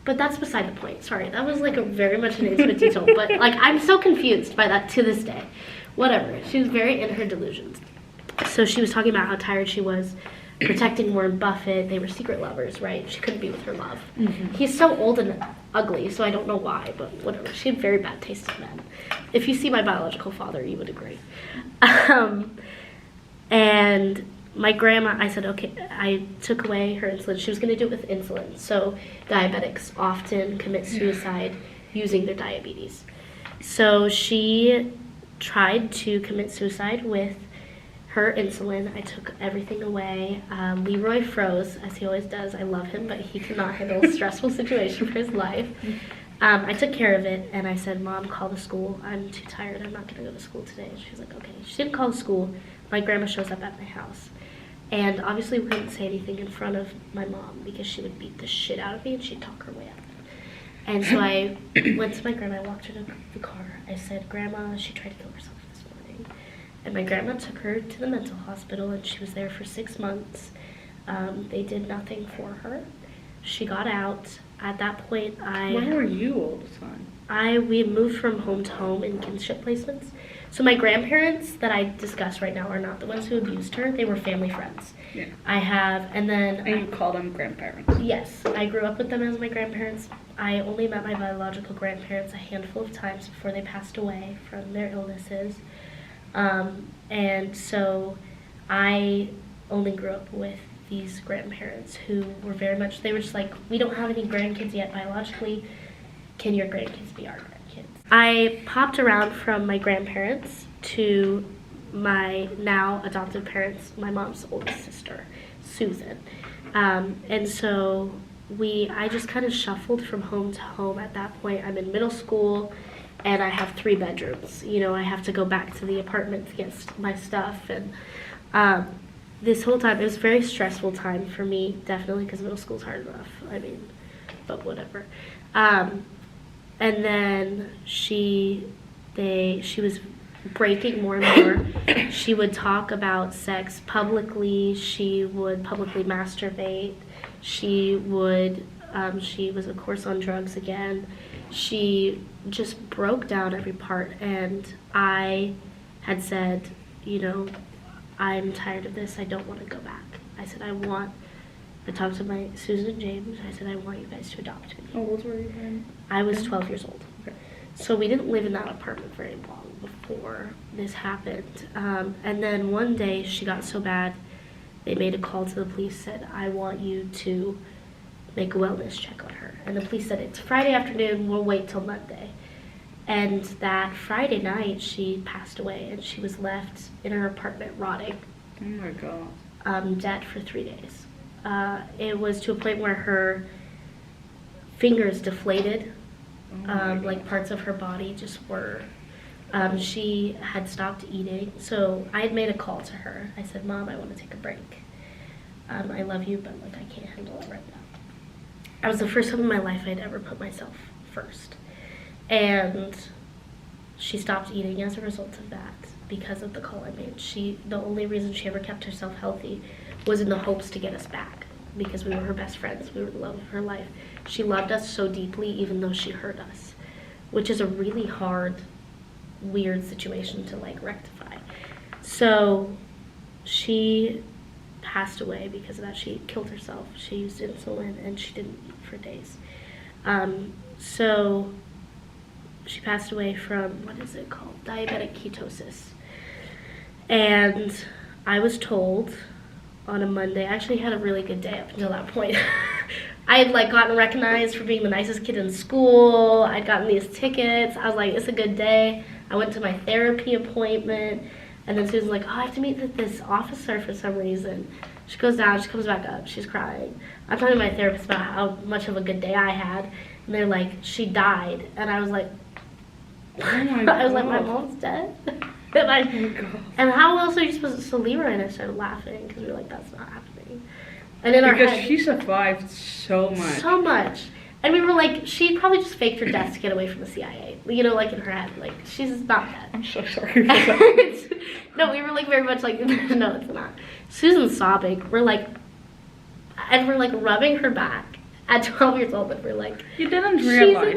Speaker 1: But that's beside the point. Sorry, that was like very much an intimate detail. But like, I'm so confused by that to this day. Whatever. She was very in her delusions. So she was talking about how tired she was, protecting Warren Buffett. They were secret lovers, right? She couldn't be with her love. Mm-hmm. He's so old and ugly, so I don't know why, but whatever. She had very bad taste in men. If you see my biological father, you would agree. And my grandma, I said, okay, I took away her insulin. She was going to do it with insulin. So diabetics often commit suicide using their diabetes. So she tried to commit suicide with her insulin. I took everything away. Leroy froze, as he always does. I love him, but he cannot handle a stressful situation for his life. I took care of it, and I said, Mom, call the school. I'm too tired. I'm not going to go to school today. She was like, okay. She didn't call the school. My grandma shows up at my house. And obviously we couldn't say anything in front of my mom because she would beat the shit out of me and she'd talk her way out of it. And so I went to my grandma, I walked her to the car. I said, Grandma, she tried to kill herself this morning. And my grandma took her to the mental hospital and she was there for 6 months. They did nothing for her. She got out. At that point,
Speaker 2: Where were you all the time?
Speaker 1: We had moved from home to home in kinship placements. So my grandparents that I discuss right now are not the ones who abused her. They were family friends.
Speaker 2: Yeah.
Speaker 1: And
Speaker 2: you call them grandparents?
Speaker 1: Yes. I grew up with them as my grandparents. I only met my biological grandparents a handful of times before they passed away from their illnesses. And so I only grew up with these grandparents who were very much, they were just like, we don't have any grandkids yet biologically. Can your grandkids be our grandkids? I popped around from my grandparents to my now adoptive parents, my mom's oldest sister, Susan. And so I just kind of shuffled from home to home at that point. I'm in middle school and I have 3 bedrooms. You know, I have to go back to the apartment to get my stuff. And this whole time, it was a very stressful time for me, definitely, because middle school's hard enough. I mean, but whatever. And then she was breaking more and more. She would talk about sex publicly. She would publicly masturbate. She was of course on drugs again. She just broke down every part, and I had said, you know, I'm tired of this. I don't want to go back. I said, I talked to my Susan and James. I said, I want you guys to adopt me.
Speaker 2: How old were you then?
Speaker 1: I was 12 years old. Okay. So we didn't live in that apartment very long before this happened. And then one day she got so bad, they made a call to the police, said, I want you to make a wellness check on her. And the police said, it's Friday afternoon, we'll wait till Monday. And that Friday night, she passed away, and she was left in her apartment rotting.
Speaker 2: Oh my God.
Speaker 1: Dead for 3 days. It was to a point where her fingers deflated, like parts of her body just were. She had stopped eating, so I had made a call to her. I said, Mom, I want to take a break. I love you, but like I can't handle it right now. That was the first time in my life I'd ever put myself first. And she stopped eating as a result of that because of the call I made. The only reason she ever kept herself healthy was in the hopes to get us back because we were her best friends. We were the love of her life. She loved us so deeply even though she hurt us, which is a really hard, weird situation to like rectify. So she passed away because of that. She killed herself. She used insulin and she didn't eat for days. So she passed away from, what is it called? Diabetic ketosis. And I was told on a Monday, I actually had a really good day up until that point. I had like gotten recognized for being the nicest kid in school. I'd gotten these tickets. I was like, it's a good day. I went to my therapy appointment. And then Susan's like, oh, I have to meet with this officer for some reason. She goes down, she comes back up, she's crying. I'm talking to my therapist about how much of a good day I had. And they're like, she died. And I was like,
Speaker 2: oh my God.
Speaker 1: I was like, my mom's dead? And how else are you supposed to? So Leroy and I started laughing because we were like, that's not happening. And in our head,
Speaker 2: she survived so much.
Speaker 1: So much. And we were like, she probably just faked her death to get away from the CIA. You know, like in her head, like she's not dead.
Speaker 2: I'm so sorry for that.
Speaker 1: No, we were like very much like, no, it's not. Susan's sobbing. We're like rubbing her back at 12 years old, and we're like,
Speaker 2: You didn't realize.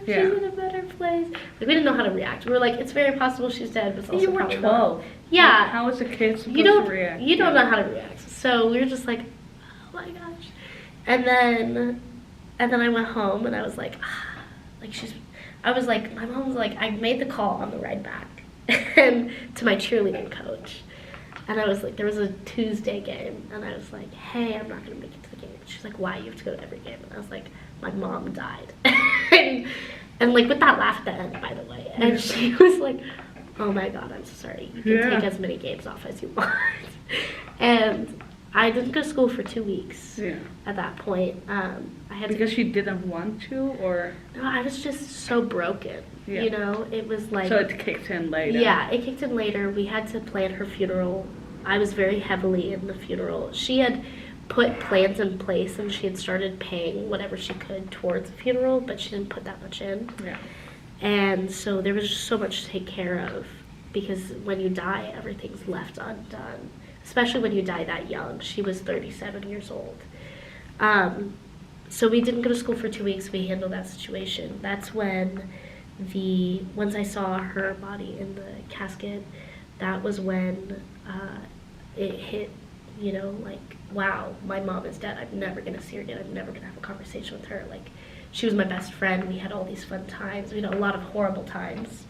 Speaker 1: she's in a better place. Like, we didn't know how to react. We were like, it's very possible she's dead, but it's also
Speaker 2: You were
Speaker 1: probably
Speaker 2: 12.
Speaker 1: not. Yeah.
Speaker 2: How is a kid supposed
Speaker 1: You
Speaker 2: to react?
Speaker 1: don't know how to react. So we were just like, oh my gosh. And then I went home and I was like, my mom was like, I made the call on the ride back and to my cheerleading coach. And I was like, there was a Tuesday game, and I was like, hey, I'm not going to make it to the game. She's like, why? You have to go to every game. And I was like, my mom died. and like with that laugh at the end, by the way. And she was like, oh my God, I'm so sorry. You can take as many games off as you want. And I didn't go to school for 2 weeks at that point.
Speaker 2: Because she didn't want to, or?
Speaker 1: No, I was just so broken. Yeah. You know, it was like...
Speaker 2: So it kicked in later.
Speaker 1: Yeah, it kicked in later. We had to plan her funeral. I was very heavily in the funeral. She had put plans in place, and she had started paying whatever she could towards the funeral, but she didn't put that much in.
Speaker 2: Yeah.
Speaker 1: And so there was just so much to take care of, because when you die, everything's left undone. Especially when you die that young. She was 37 years old. So we didn't go to school for 2 weeks. We handled that situation. That's when once I saw her body in the casket, that was when it hit, you know, like, wow, my mom is dead. I'm never going to see her again. I'm never going to have a conversation with her. Like, she was my best friend. We had all these fun times. We had a lot of horrible times,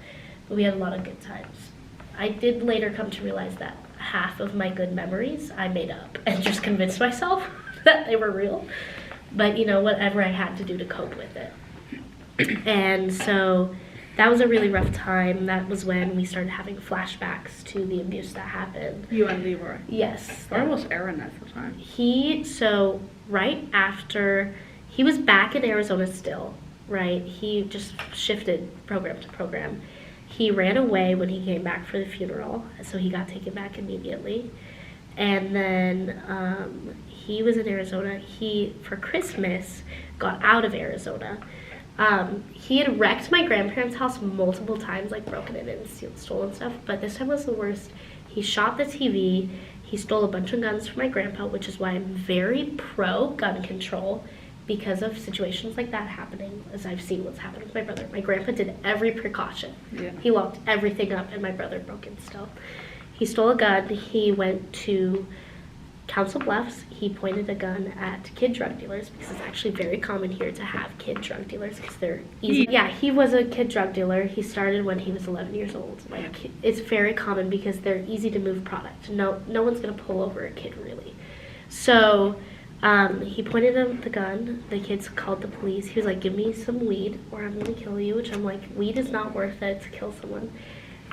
Speaker 1: but we had a lot of good times. I did later come to realize that half of my good memories I made up and just convinced myself that they were real. But, you know, whatever I had to do to cope with it. And so that was a really rough time. That was when we started having flashbacks to the abuse that happened.
Speaker 2: You and Leroy?
Speaker 1: Yes.
Speaker 2: Where was Aaron at the time?
Speaker 1: Right after, he was back in Arizona still, right? He just shifted program to program. He ran away when he came back for the funeral, so he got taken back immediately. And then he was in Arizona. He, for Christmas, got out of Arizona. He had wrecked my grandparents' house multiple times, like broken in and stolen stuff, but this time was the worst. He shot the TV. He stole a bunch of guns from my grandpa, which is why I'm very pro gun control, because of situations like that happening, as I've seen what's happened with my brother. My grandpa did every precaution. Yeah. He locked everything up, and my brother broke in still. He stole a gun. He went to Council Bluffs. He pointed a gun at kid drug dealers, because it's actually very common here to have kid drug dealers, because they're easy. Yeah, he was a kid drug dealer. He started when he was 11 years old. Like, it's very common because they're easy to move product. No one's gonna pull over a kid, really. So he pointed at the gun. The kids called the police. He was like, give me some weed or I'm gonna kill you, which I'm like, weed is not worth it to kill someone.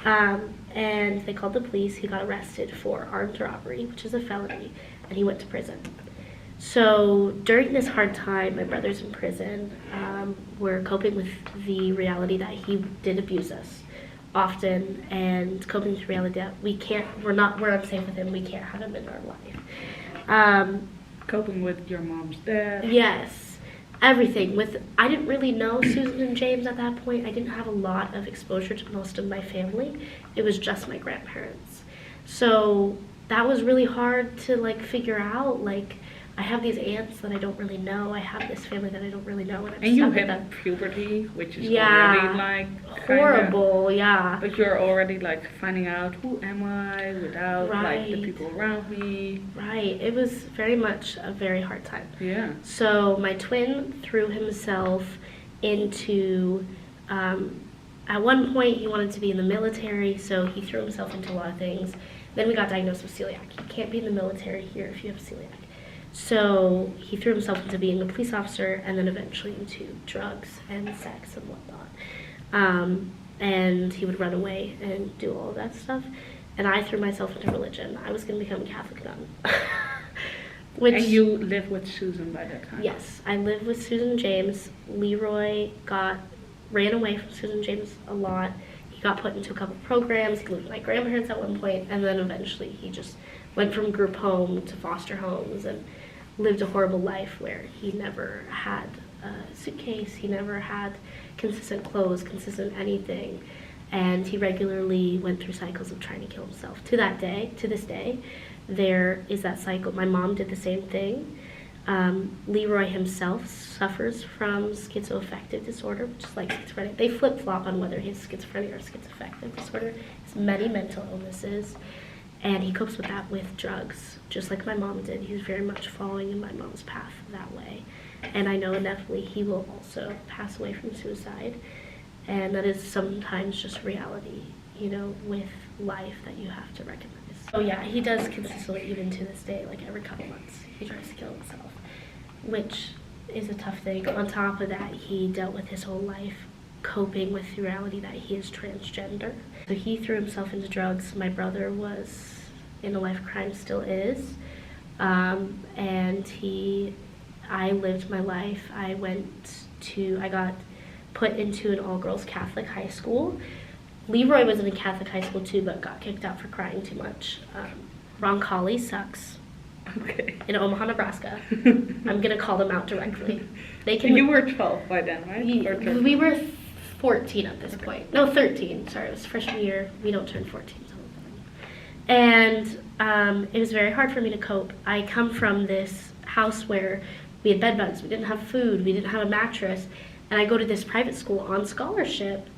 Speaker 1: And they called the police. He got arrested for armed robbery, which is a felony, and he went to prison. So during this hard time, my brother's in prison. We're coping with the reality that he did abuse us often, and coping with the reality that we're unsafe with him. We can't have him in our life.
Speaker 2: Coping with your mom's death.
Speaker 1: Yes, everything. I didn't really know Susan and James at that point. I didn't have a lot of exposure to most of my family. It was just my grandparents. So that was really hard to like figure out. Like, I have these aunts that I don't really know. I have this family that I don't really know.
Speaker 2: And you hit puberty, which is already like
Speaker 1: horrible, yeah.
Speaker 2: But you're already like finding out, who am I without like the people around me.
Speaker 1: Right. It was very much a very hard time.
Speaker 2: Yeah.
Speaker 1: So my twin threw himself into, at one point he wanted to be in the military, so he threw himself into a lot of things. Then we got diagnosed with celiac. You can't be in the military here if you have celiac. So he threw himself into being a police officer, and then eventually into drugs and sex and whatnot. And he would run away and do all of that stuff. And I threw myself into religion. I was going to become a Catholic nun.
Speaker 2: And you lived with Susan by that time?
Speaker 1: Yes, I lived with Susan and James. Leroy ran away from Susan and James a lot. He got put into a couple programs. He lived with my grandparents at one point, and then eventually he just went from group home to foster homes and lived a horrible life where he never had a suitcase. He never had consistent clothes, consistent anything. And he regularly went through cycles of trying to kill himself. To this day, there is that cycle. My mom did the same thing. Leroy himself suffers from schizoaffective disorder, which is like schizophrenic. They flip-flop on whether he's schizophrenic or schizoaffective disorder. It's many mental illnesses, and he copes with that with drugs, just like my mom did. He's very much following in my mom's path that way. And I know inevitably he will also pass away from suicide, and that is sometimes just reality, you know, with life that you have to recognize. Oh yeah, he does consistently, even to this day, like every couple months, he tries to kill himself, which is a tough thing. On top of that, he dealt with his whole life coping with the reality that he is transgender. So he threw himself into drugs. My brother was in a life of crime, still is, and I lived my life. I got put into an all-girls Catholic high school. Leroy was in a Catholic high school too, but got kicked out for crying too much. Roncalli sucks.
Speaker 2: Okay.
Speaker 1: In Omaha, Nebraska. I'm gonna call them out directly. They can.
Speaker 2: You were 12 by then, right?
Speaker 1: We were 14 at this point. No, 13. Sorry, it was freshman year. We don't turn 14 until then. And it was very hard for me to cope. I come from this house where we had bed bugs. We didn't have food. We didn't have a mattress. And I go to this private school on scholarship.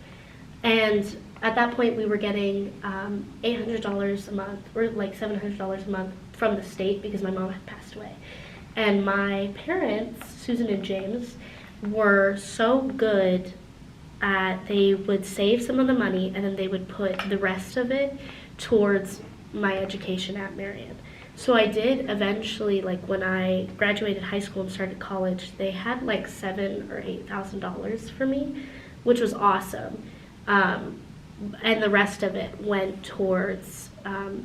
Speaker 1: And at that point, we were getting $800 a month, or like $700 a month from the state because my mom had passed away. And my parents, Susan and James, were so good at, they would save some of the money and then they would put the rest of it towards my education at Marian. So I did eventually, like when I graduated high school and started college, they had like $7,000 or $8,000 for me, which was awesome. And the rest of it went towards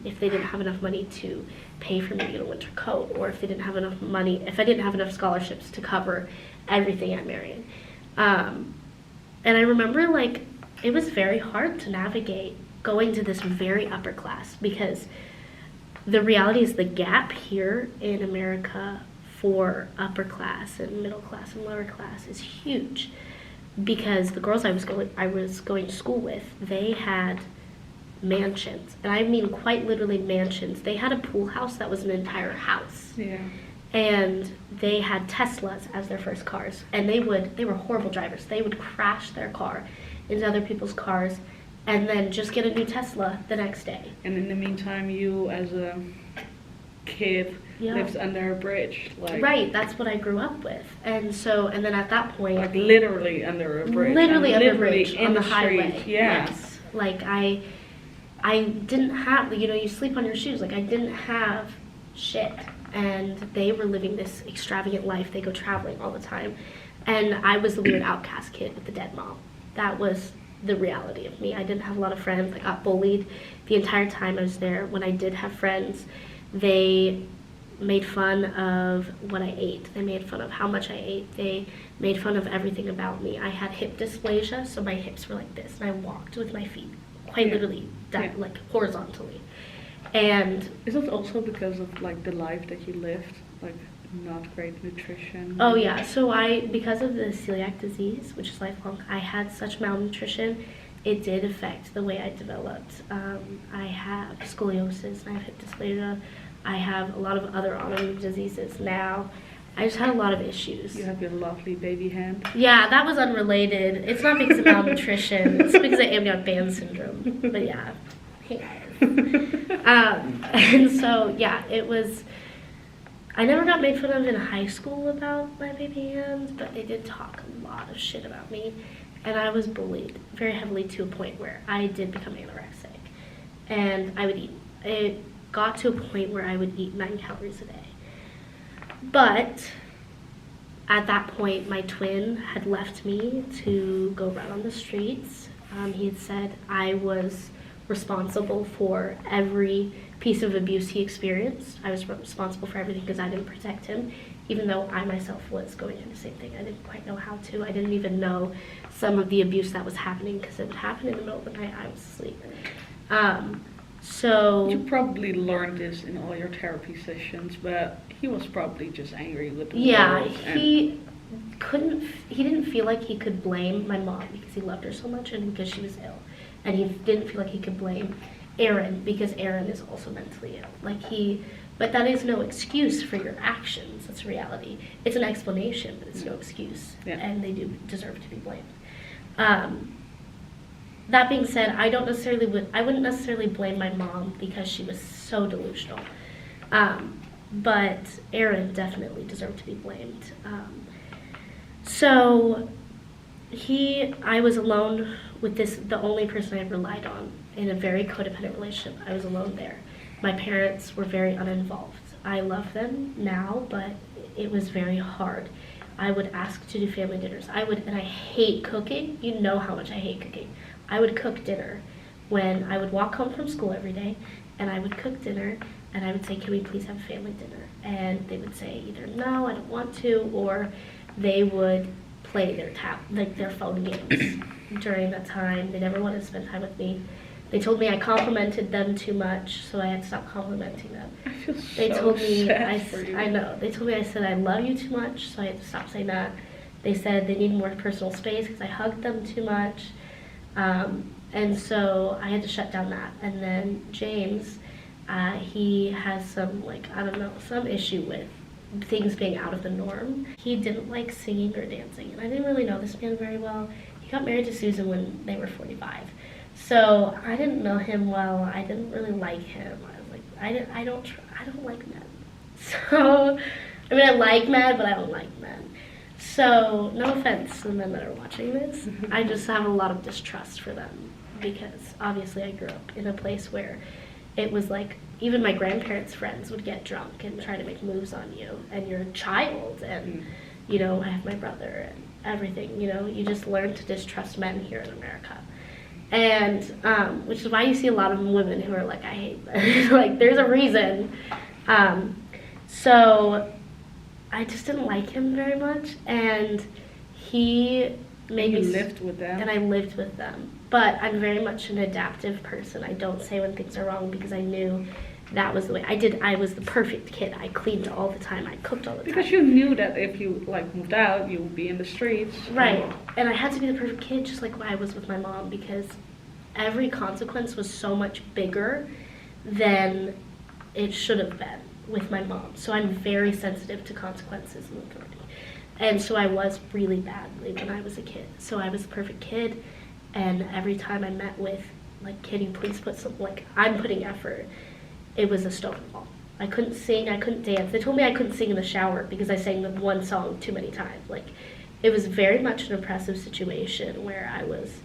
Speaker 1: if they didn't have enough money to pay for me to get a winter coat, or if they didn't have enough money, if I didn't have enough scholarships to cover everything at Marian. And I remember like it was very hard to navigate going to this very upper class, because the reality is the gap here in America for upper class and middle class and lower class is huge. Because the girls I was going to school with, they had mansions, and I mean quite literally mansions. They had a pool house that was an entire house.
Speaker 2: Yeah.
Speaker 1: And they had Teslas as their first cars, and they were horrible drivers. They would crash their car into other people's cars and then just get a new Tesla the next day.
Speaker 2: And in the meantime, you as a kid lives under a bridge, like
Speaker 1: right. That's what I grew up with, and then at that point,
Speaker 2: like literally under a bridge,
Speaker 1: literally under a bridge
Speaker 2: in
Speaker 1: on the
Speaker 2: street.
Speaker 1: highway.
Speaker 2: Yeah.
Speaker 1: Yes. Like I didn't have, you sleep on your shoes. Like I didn't have shit, and they were living this extravagant life. They go traveling all the time, and I was the weird outcast kid with the dead mom. That was the reality of me. I didn't have a lot of friends. I got bullied the entire time I was there. When I did have friends, they made fun of what I ate. They made fun of how much I ate. They made fun of everything about me. I had hip dysplasia, so my hips were like this, and I walked with my feet quite literally, like horizontally. And
Speaker 2: is it also because of like the life that you lived, like not great nutrition?
Speaker 1: Oh yeah, so because of the celiac disease, which is lifelong, I had such malnutrition. It did affect the way I developed. I have scoliosis, and I have hip dysplasia. I have a lot of other autoimmune diseases now. I just had a lot of issues.
Speaker 2: You have your lovely baby hand.
Speaker 1: Yeah, that was unrelated. It's not because of malnutrition. It's because of amniotic band syndrome. But yeah, hey guys. And so yeah, it was. I never got made fun of in high school about my baby hands, but they did talk a lot of shit about me, and I was bullied very heavily to a point where I did become anorexic, and I would eat. It got to a point where I would eat 9 calories a day. But at that point, my twin had left me to go run on the streets. He had said I was responsible for every piece of abuse he experienced. I was responsible for everything because I didn't protect him, even though I myself was going through the same thing. I didn't quite know how to. I didn't even know some of the abuse that was happening because it would happen in the middle of the night. I was asleep. So
Speaker 2: you probably learned this in all your therapy sessions, but he was probably just angry with the
Speaker 1: yeah,
Speaker 2: world
Speaker 1: he didn't feel like he could blame my mom because he loved her so much and because she was ill. And he didn't feel like he could blame Aaron because Aaron is also mentally ill. But that is no excuse for your actions. That's reality. It's an explanation, but it's no excuse.
Speaker 2: Yeah.
Speaker 1: And they do deserve to be blamed. That being said, I wouldn't necessarily blame my mom because she was so delusional. But Aaron definitely deserved to be blamed. So I was alone with the only person I relied on in a very codependent relationship. I was alone there. My parents were very uninvolved. I love them now, but it was very hard. I would ask to do family dinners. And I hate cooking. You know how much I hate cooking. I would cook dinner when I would walk home from school every day, and I would cook dinner, and I would say, can we please have family dinner? And they would say either no, I don't want to, or they would play their phone games during that time. They never wanted to spend time with me. They told me I complimented them too much, so I had to stop complimenting them.
Speaker 2: I feel
Speaker 1: They
Speaker 2: so
Speaker 1: told me
Speaker 2: sad for you.
Speaker 1: I know. They told me I said I love you too much, so I had to stop saying that. They said they need more personal space because I hugged them too much. And so I had to shut down that. And then James, he has some, some issue with things being out of the norm. He didn't like singing or dancing, and I didn't really know this man very well. He got married to Susan when they were 45. So I didn't know him well. I didn't really like him. I was like, I don't like men. So, I mean, I like men, but I don't like men. So, no offense to the men that are watching this. I just have a lot of distrust for them because obviously I grew up in a place where it was like even my grandparents' friends would get drunk and try to make moves on you, and you're a child, and I have my brother and everything. You just learn to distrust men here in America. And which is why you see a lot of women who are like, I hate men. There's a reason. So I just didn't like him very much, and he made me...
Speaker 2: You lived with them?
Speaker 1: And I lived with them. But I'm very much an adaptive person. I don't say when things are wrong because I knew that was the way. I was the perfect kid. I cleaned all the time. I cooked all the time.
Speaker 2: Because you knew that if you moved out, you would be in the streets.
Speaker 1: Right. And I had to be the perfect kid just like I was with my mom because every consequence was so much bigger than it should have been with my mom. So I'm very sensitive to consequences and authority. And so I was really badly when I was a kid. So I was the perfect kid, and every time I met with, can you please put some, I'm putting effort, it was a stonewall. I couldn't sing, I couldn't dance. They told me I couldn't sing in the shower because I sang the one song too many times. It was very much an oppressive situation where I was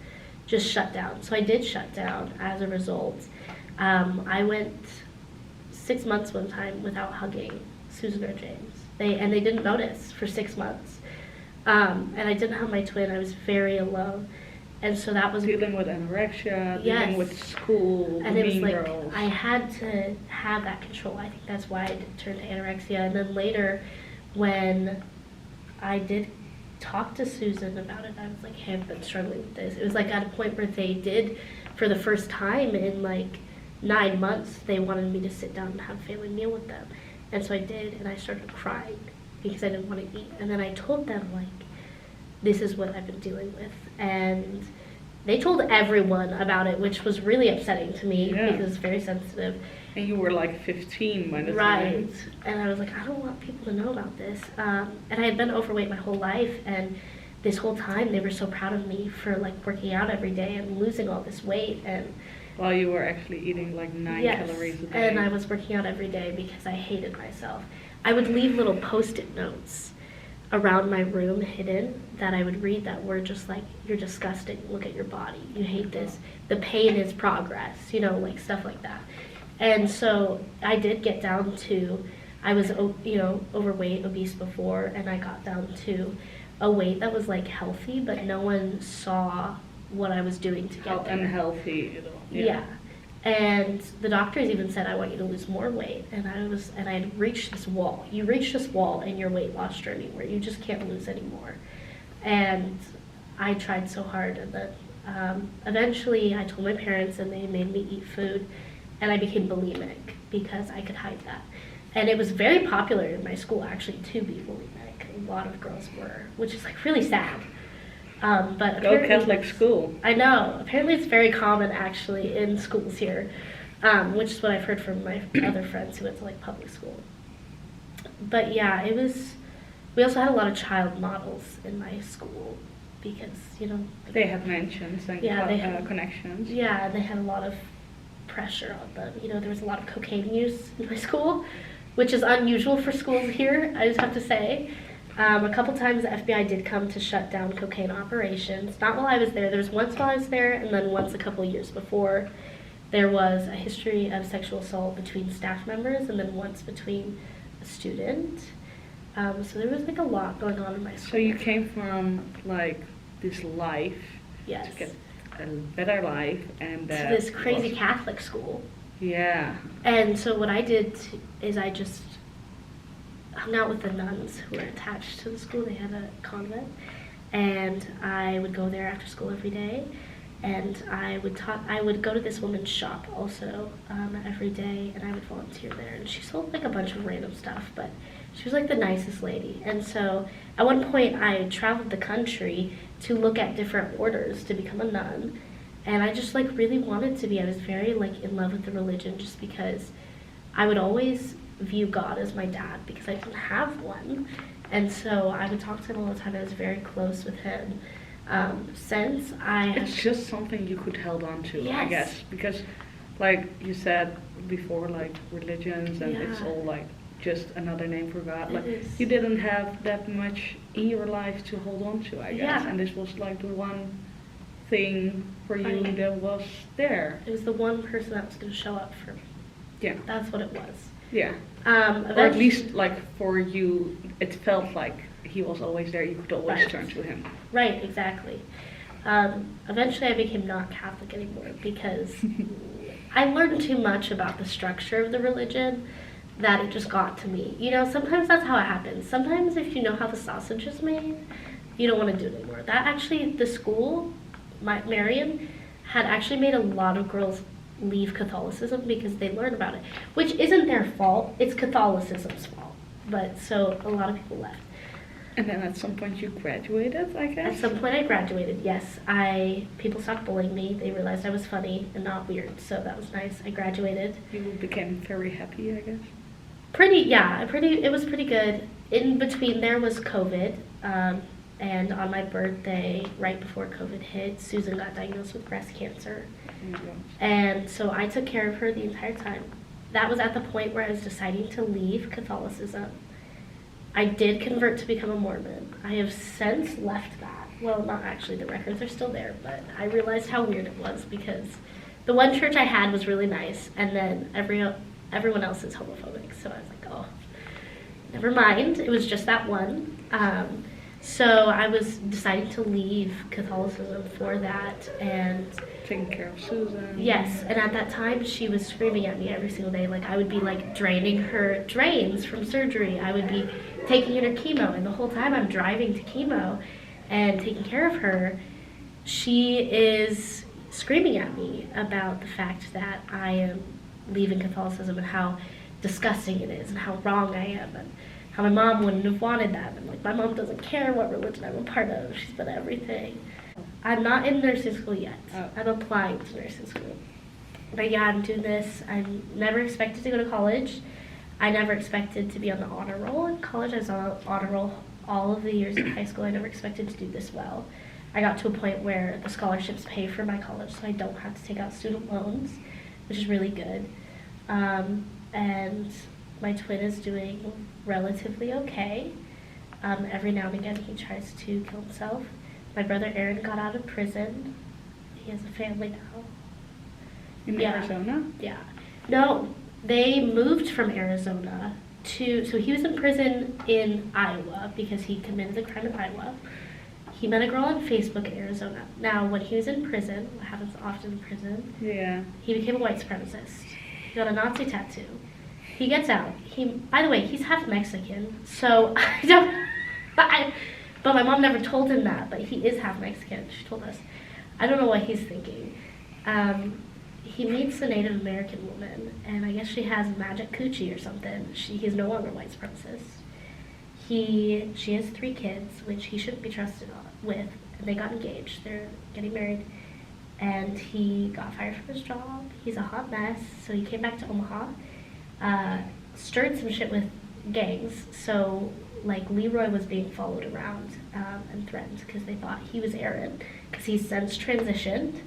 Speaker 1: just shut down. So I did shut down as a result. I went 6 months one time without hugging Susan or James. They didn't notice for 6 months. And I didn't have my twin. I was very alone. And so that was...
Speaker 2: Dealing with anorexia,
Speaker 1: yes.
Speaker 2: Dealing with school,
Speaker 1: and it was
Speaker 2: girls.
Speaker 1: I had to have that control. I think that's why I did turn to anorexia. And then later, when I did talk to Susan about it, I was like, hey, I've been struggling with this. It was at a point where they did, for the first time in 9 months, they wanted me to sit down and have a family meal with them. And so I did, and I started crying because I didn't want to eat. And then I told them, this is what I've been dealing with. And they told everyone about it, which was really upsetting to me because it's very sensitive.
Speaker 2: And you were 15 by the time.
Speaker 1: Right. And I was like, I don't want people to know about this. And I had been overweight my whole life, and this whole time they were so proud of me for working out every day and losing all this weight. And
Speaker 2: while you were actually eating 9 calories a day.
Speaker 1: And I was working out every day because I hated myself. I would leave little Post-it notes around my room hidden that I would read that were just you're disgusting, look at your body, you hate this, the pain is progress, stuff like that. And so I did get down to, I was overweight, obese before, and I got down to a weight that was healthy, but no one saw what I was doing to get there.
Speaker 2: Unhealthy,
Speaker 1: Yeah. And the doctors even said, I want you to lose more weight. And I had reached this wall. You reach this wall in your weight loss journey where you just can't lose anymore. And I tried so hard. And then eventually I told my parents, and they made me eat food. And I became bulimic because I could hide that. And it was very popular in my school, actually, to be bulimic. a lot of girls were, which is like really sad. But
Speaker 2: Go
Speaker 1: apparently
Speaker 2: Catholic school.
Speaker 1: I know. Apparently, it's very common actually in schools here, which is what I've heard from my other friends who went to like public school. But yeah, it was. We also had a lot of child models in my school because
Speaker 2: They had mentions and
Speaker 1: Yeah, they had-
Speaker 2: connections.
Speaker 1: yeah, they had a lot of pressure on them. There was a lot of cocaine use in my school, which is unusual for schools here, I just have to say. A couple times the FBI did come to shut down cocaine operations. Not while I was there. There was once while I was there, and then once a couple years before. There was a history of sexual assault between staff members, and then once between a student. So there was like a lot going on in my school.
Speaker 2: So you came from like this life
Speaker 1: Yes.
Speaker 2: to get a better life, and
Speaker 1: To
Speaker 2: that
Speaker 1: this crazy
Speaker 2: was-
Speaker 1: Catholic school.
Speaker 2: Yeah.
Speaker 1: And so what I did is I just hung out with the nuns who were attached to the school. They had a convent, and I would go there after school every day, and I would go to this woman's shop also every day, and I would volunteer there. And she sold like a bunch of random stuff, but she was like the nicest lady. And so at one point I traveled the country to look at different orders to become a nun. And I just like really wanted to be. I was very like in love with the religion just because I would always view God as my dad because I didn't have one. And so I would talk to him all the time. I was very close with him. Since I
Speaker 2: It's just something you could hold on to, I
Speaker 1: Yes.
Speaker 2: guess, because like you said before, like religions and it's
Speaker 1: Yeah.
Speaker 2: all like just another name for God.
Speaker 1: It
Speaker 2: Like
Speaker 1: is.
Speaker 2: you didn't have that much in your life to hold on to, I guess.
Speaker 1: Yeah.
Speaker 2: And this was like the one thing for you
Speaker 1: Right.
Speaker 2: that was there.
Speaker 1: it was the one person that was going to show up for me.
Speaker 2: Yeah.
Speaker 1: That's what it was.
Speaker 2: Yeah. Or at
Speaker 1: Eventually-
Speaker 2: least like for you, it felt like he was always there. You could always
Speaker 1: Right.
Speaker 2: turn to him.
Speaker 1: Right, exactly. Eventually I became not Catholic anymore because I learned too much about the structure of the religion that it just got to me. Sometimes that's how it happens. Sometimes if you know how the sausage is made, you don't want to do it anymore. That actually, the school, Marian, had actually made a lot of girls leave Catholicism because they learned about it, which isn't their fault. It's Catholicism's fault. But so a lot of people left.
Speaker 2: And then at some point you graduated, I guess.
Speaker 1: At some point I graduated, yes. People stopped bullying me. They realized I was funny and not weird, so that was nice. I graduated.
Speaker 2: You became very happy, I guess.
Speaker 1: It was pretty good. In between there was COVID, and on my birthday, right before COVID hit, Susan got diagnosed with breast cancer.
Speaker 2: Oh my gosh.
Speaker 1: And so I took care of her the entire time. That was at the point where I was deciding to leave Catholicism. I did convert to become a Mormon. I have since left that. Well, not actually, the records are still there, but I realized how weird it was because the one church I had was really nice, and then everyone else is homophobic. So I was like, oh, never mind. It was just that one. So I was deciding to leave Catholicism for that, and
Speaker 2: Taking care of Susan.
Speaker 1: yes, and at that time she was screaming at me every single day. Like I would be like draining her drains from surgery. I would be taking her to chemo, and the whole time I'm driving to chemo and taking care of her, she is screaming at me about the fact that I am leaving Catholicism and how disgusting it is and how wrong I am and how my mom wouldn't have wanted that. And like my mom doesn't care what religion I'm a part of. She's been everything. I'm not in nursing school yet.
Speaker 2: Oh.
Speaker 1: I'm applying to nursing school. But yeah, I'm doing this. I never expected to go to college. I never expected to be on the honor roll in college. I was on the honor roll all of the years in high school. I never expected to do this well. I got to a point where the scholarships pay for my college, so I don't have to take out student loans, which is really good. And my twin is doing relatively okay. Every now and again, he tries to kill himself. My brother Aaron got out of prison. He has a family now.
Speaker 2: In
Speaker 1: Yeah.
Speaker 2: Arizona?
Speaker 1: Yeah. No, they moved from Arizona so he was in prison in Iowa because he committed a crime in Iowa. He met a girl on Facebook in Arizona. Now, when he was in prison, what happens often in prison,
Speaker 2: Yeah.
Speaker 1: he became a white supremacist. He got a Nazi tattoo. He gets out. By the way, he's half Mexican, so but my mom never told him that, but he is half Mexican. She told us. I don't know what he's thinking. He meets a Native American woman, and I guess she has magic coochie or something. He's no longer a white supremacist. She has 3 kids, which he shouldn't be trusted with. And they got engaged. They're getting married. And he got fired from his job. He's a hot mess. So he came back to Omaha, stirred some shit with gangs. So, like, Leroy was being followed around and threatened because they thought he was Aaron, because he's since transitioned.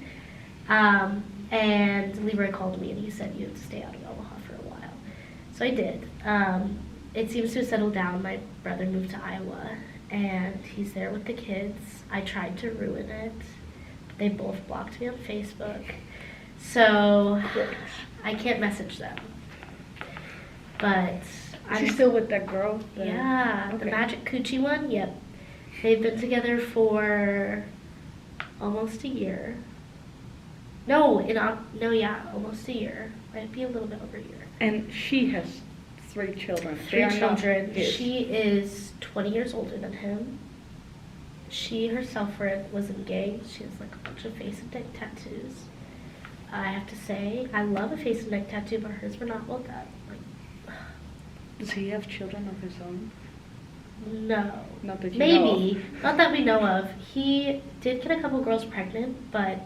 Speaker 1: And Leroy called me and he said, you have to stay out of Omaha for a while. So I did. It seems to have settled down. My brother moved to Iowa and he's there with the kids. I tried to ruin it. They both blocked me on Facebook. So I can't message them. But
Speaker 2: Is he still with that girl?
Speaker 1: Yeah, the Magic Coochie one. Yep. They've been together for almost a year. Almost a year. Might be a little bit over a year.
Speaker 2: And she has 3 children.
Speaker 1: 3 children. She is 20 years older than him. She herself was engaged. She has like a bunch of face and neck tattoos. I have to say, I love a face and neck tattoo, but hers were not well done. Like,
Speaker 2: does he have children of his own?
Speaker 1: No.
Speaker 2: Not that you
Speaker 1: Maybe.
Speaker 2: know.
Speaker 1: Not that we know of. He did get a couple girls pregnant, but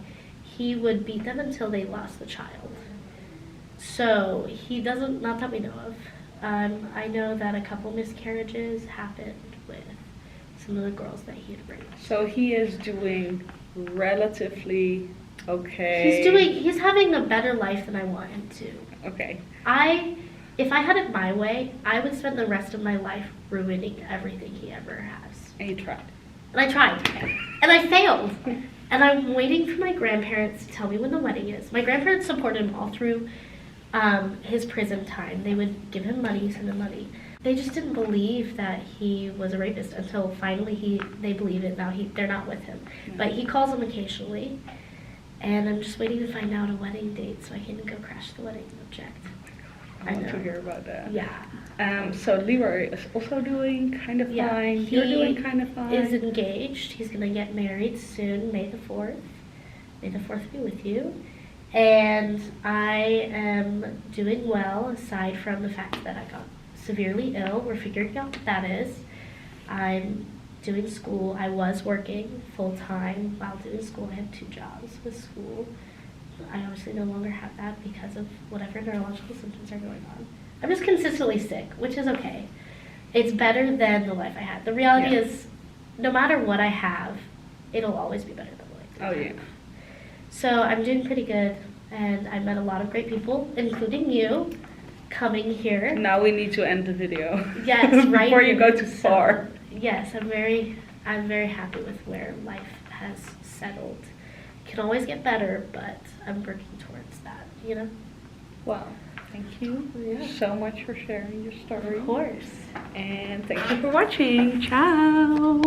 Speaker 1: he would beat them until they lost the child. So he doesn't, not that we know of. I know that a couple miscarriages happened with some of the girls that he had raised.
Speaker 2: So he is doing relatively okay.
Speaker 1: He's having a better life than I want him to.
Speaker 2: Okay.
Speaker 1: If I had it my way, I would spend the rest of my life ruining everything he ever has.
Speaker 2: And you tried.
Speaker 1: And I tried. And I failed. And I'm waiting for my grandparents to tell me when the wedding is. My grandparents supported him all through his prison time. They would give him money, send him money. They just didn't believe that he was a rapist until finally they believe it. Now they're not with him.
Speaker 2: Yeah.
Speaker 1: But he calls them occasionally. And I'm just waiting to find out a wedding date so I can go crash the wedding and object.
Speaker 2: I want to hear about that.
Speaker 1: Yeah.
Speaker 2: So Leroy is also doing kind of fine. You're doing kind of fine.
Speaker 1: He is engaged. He's going to get married soon, May the 4th. May the 4th be with you. And I am doing well, aside from the fact that I got severely ill. We're figuring out what that is. I'm doing school. I was working full-time while doing school. I had 2 jobs with school. I obviously no longer have that because of whatever neurological symptoms are going on. I'm just consistently sick, which is okay. It's better than the life I had. The reality is, no matter what I have, it'll always be better than the life I have. So I'm doing pretty good, and I met a lot of great people, including you, coming here.
Speaker 2: Now we need to end the video.
Speaker 1: Yes, right.
Speaker 2: Before you go too far.
Speaker 1: Yes, I'm very happy with where life has settled. Can always get better, but I'm working towards that, you know?
Speaker 2: Wow. Thank you so much for sharing your story.
Speaker 1: Of course.
Speaker 2: And thank you for watching. Ciao.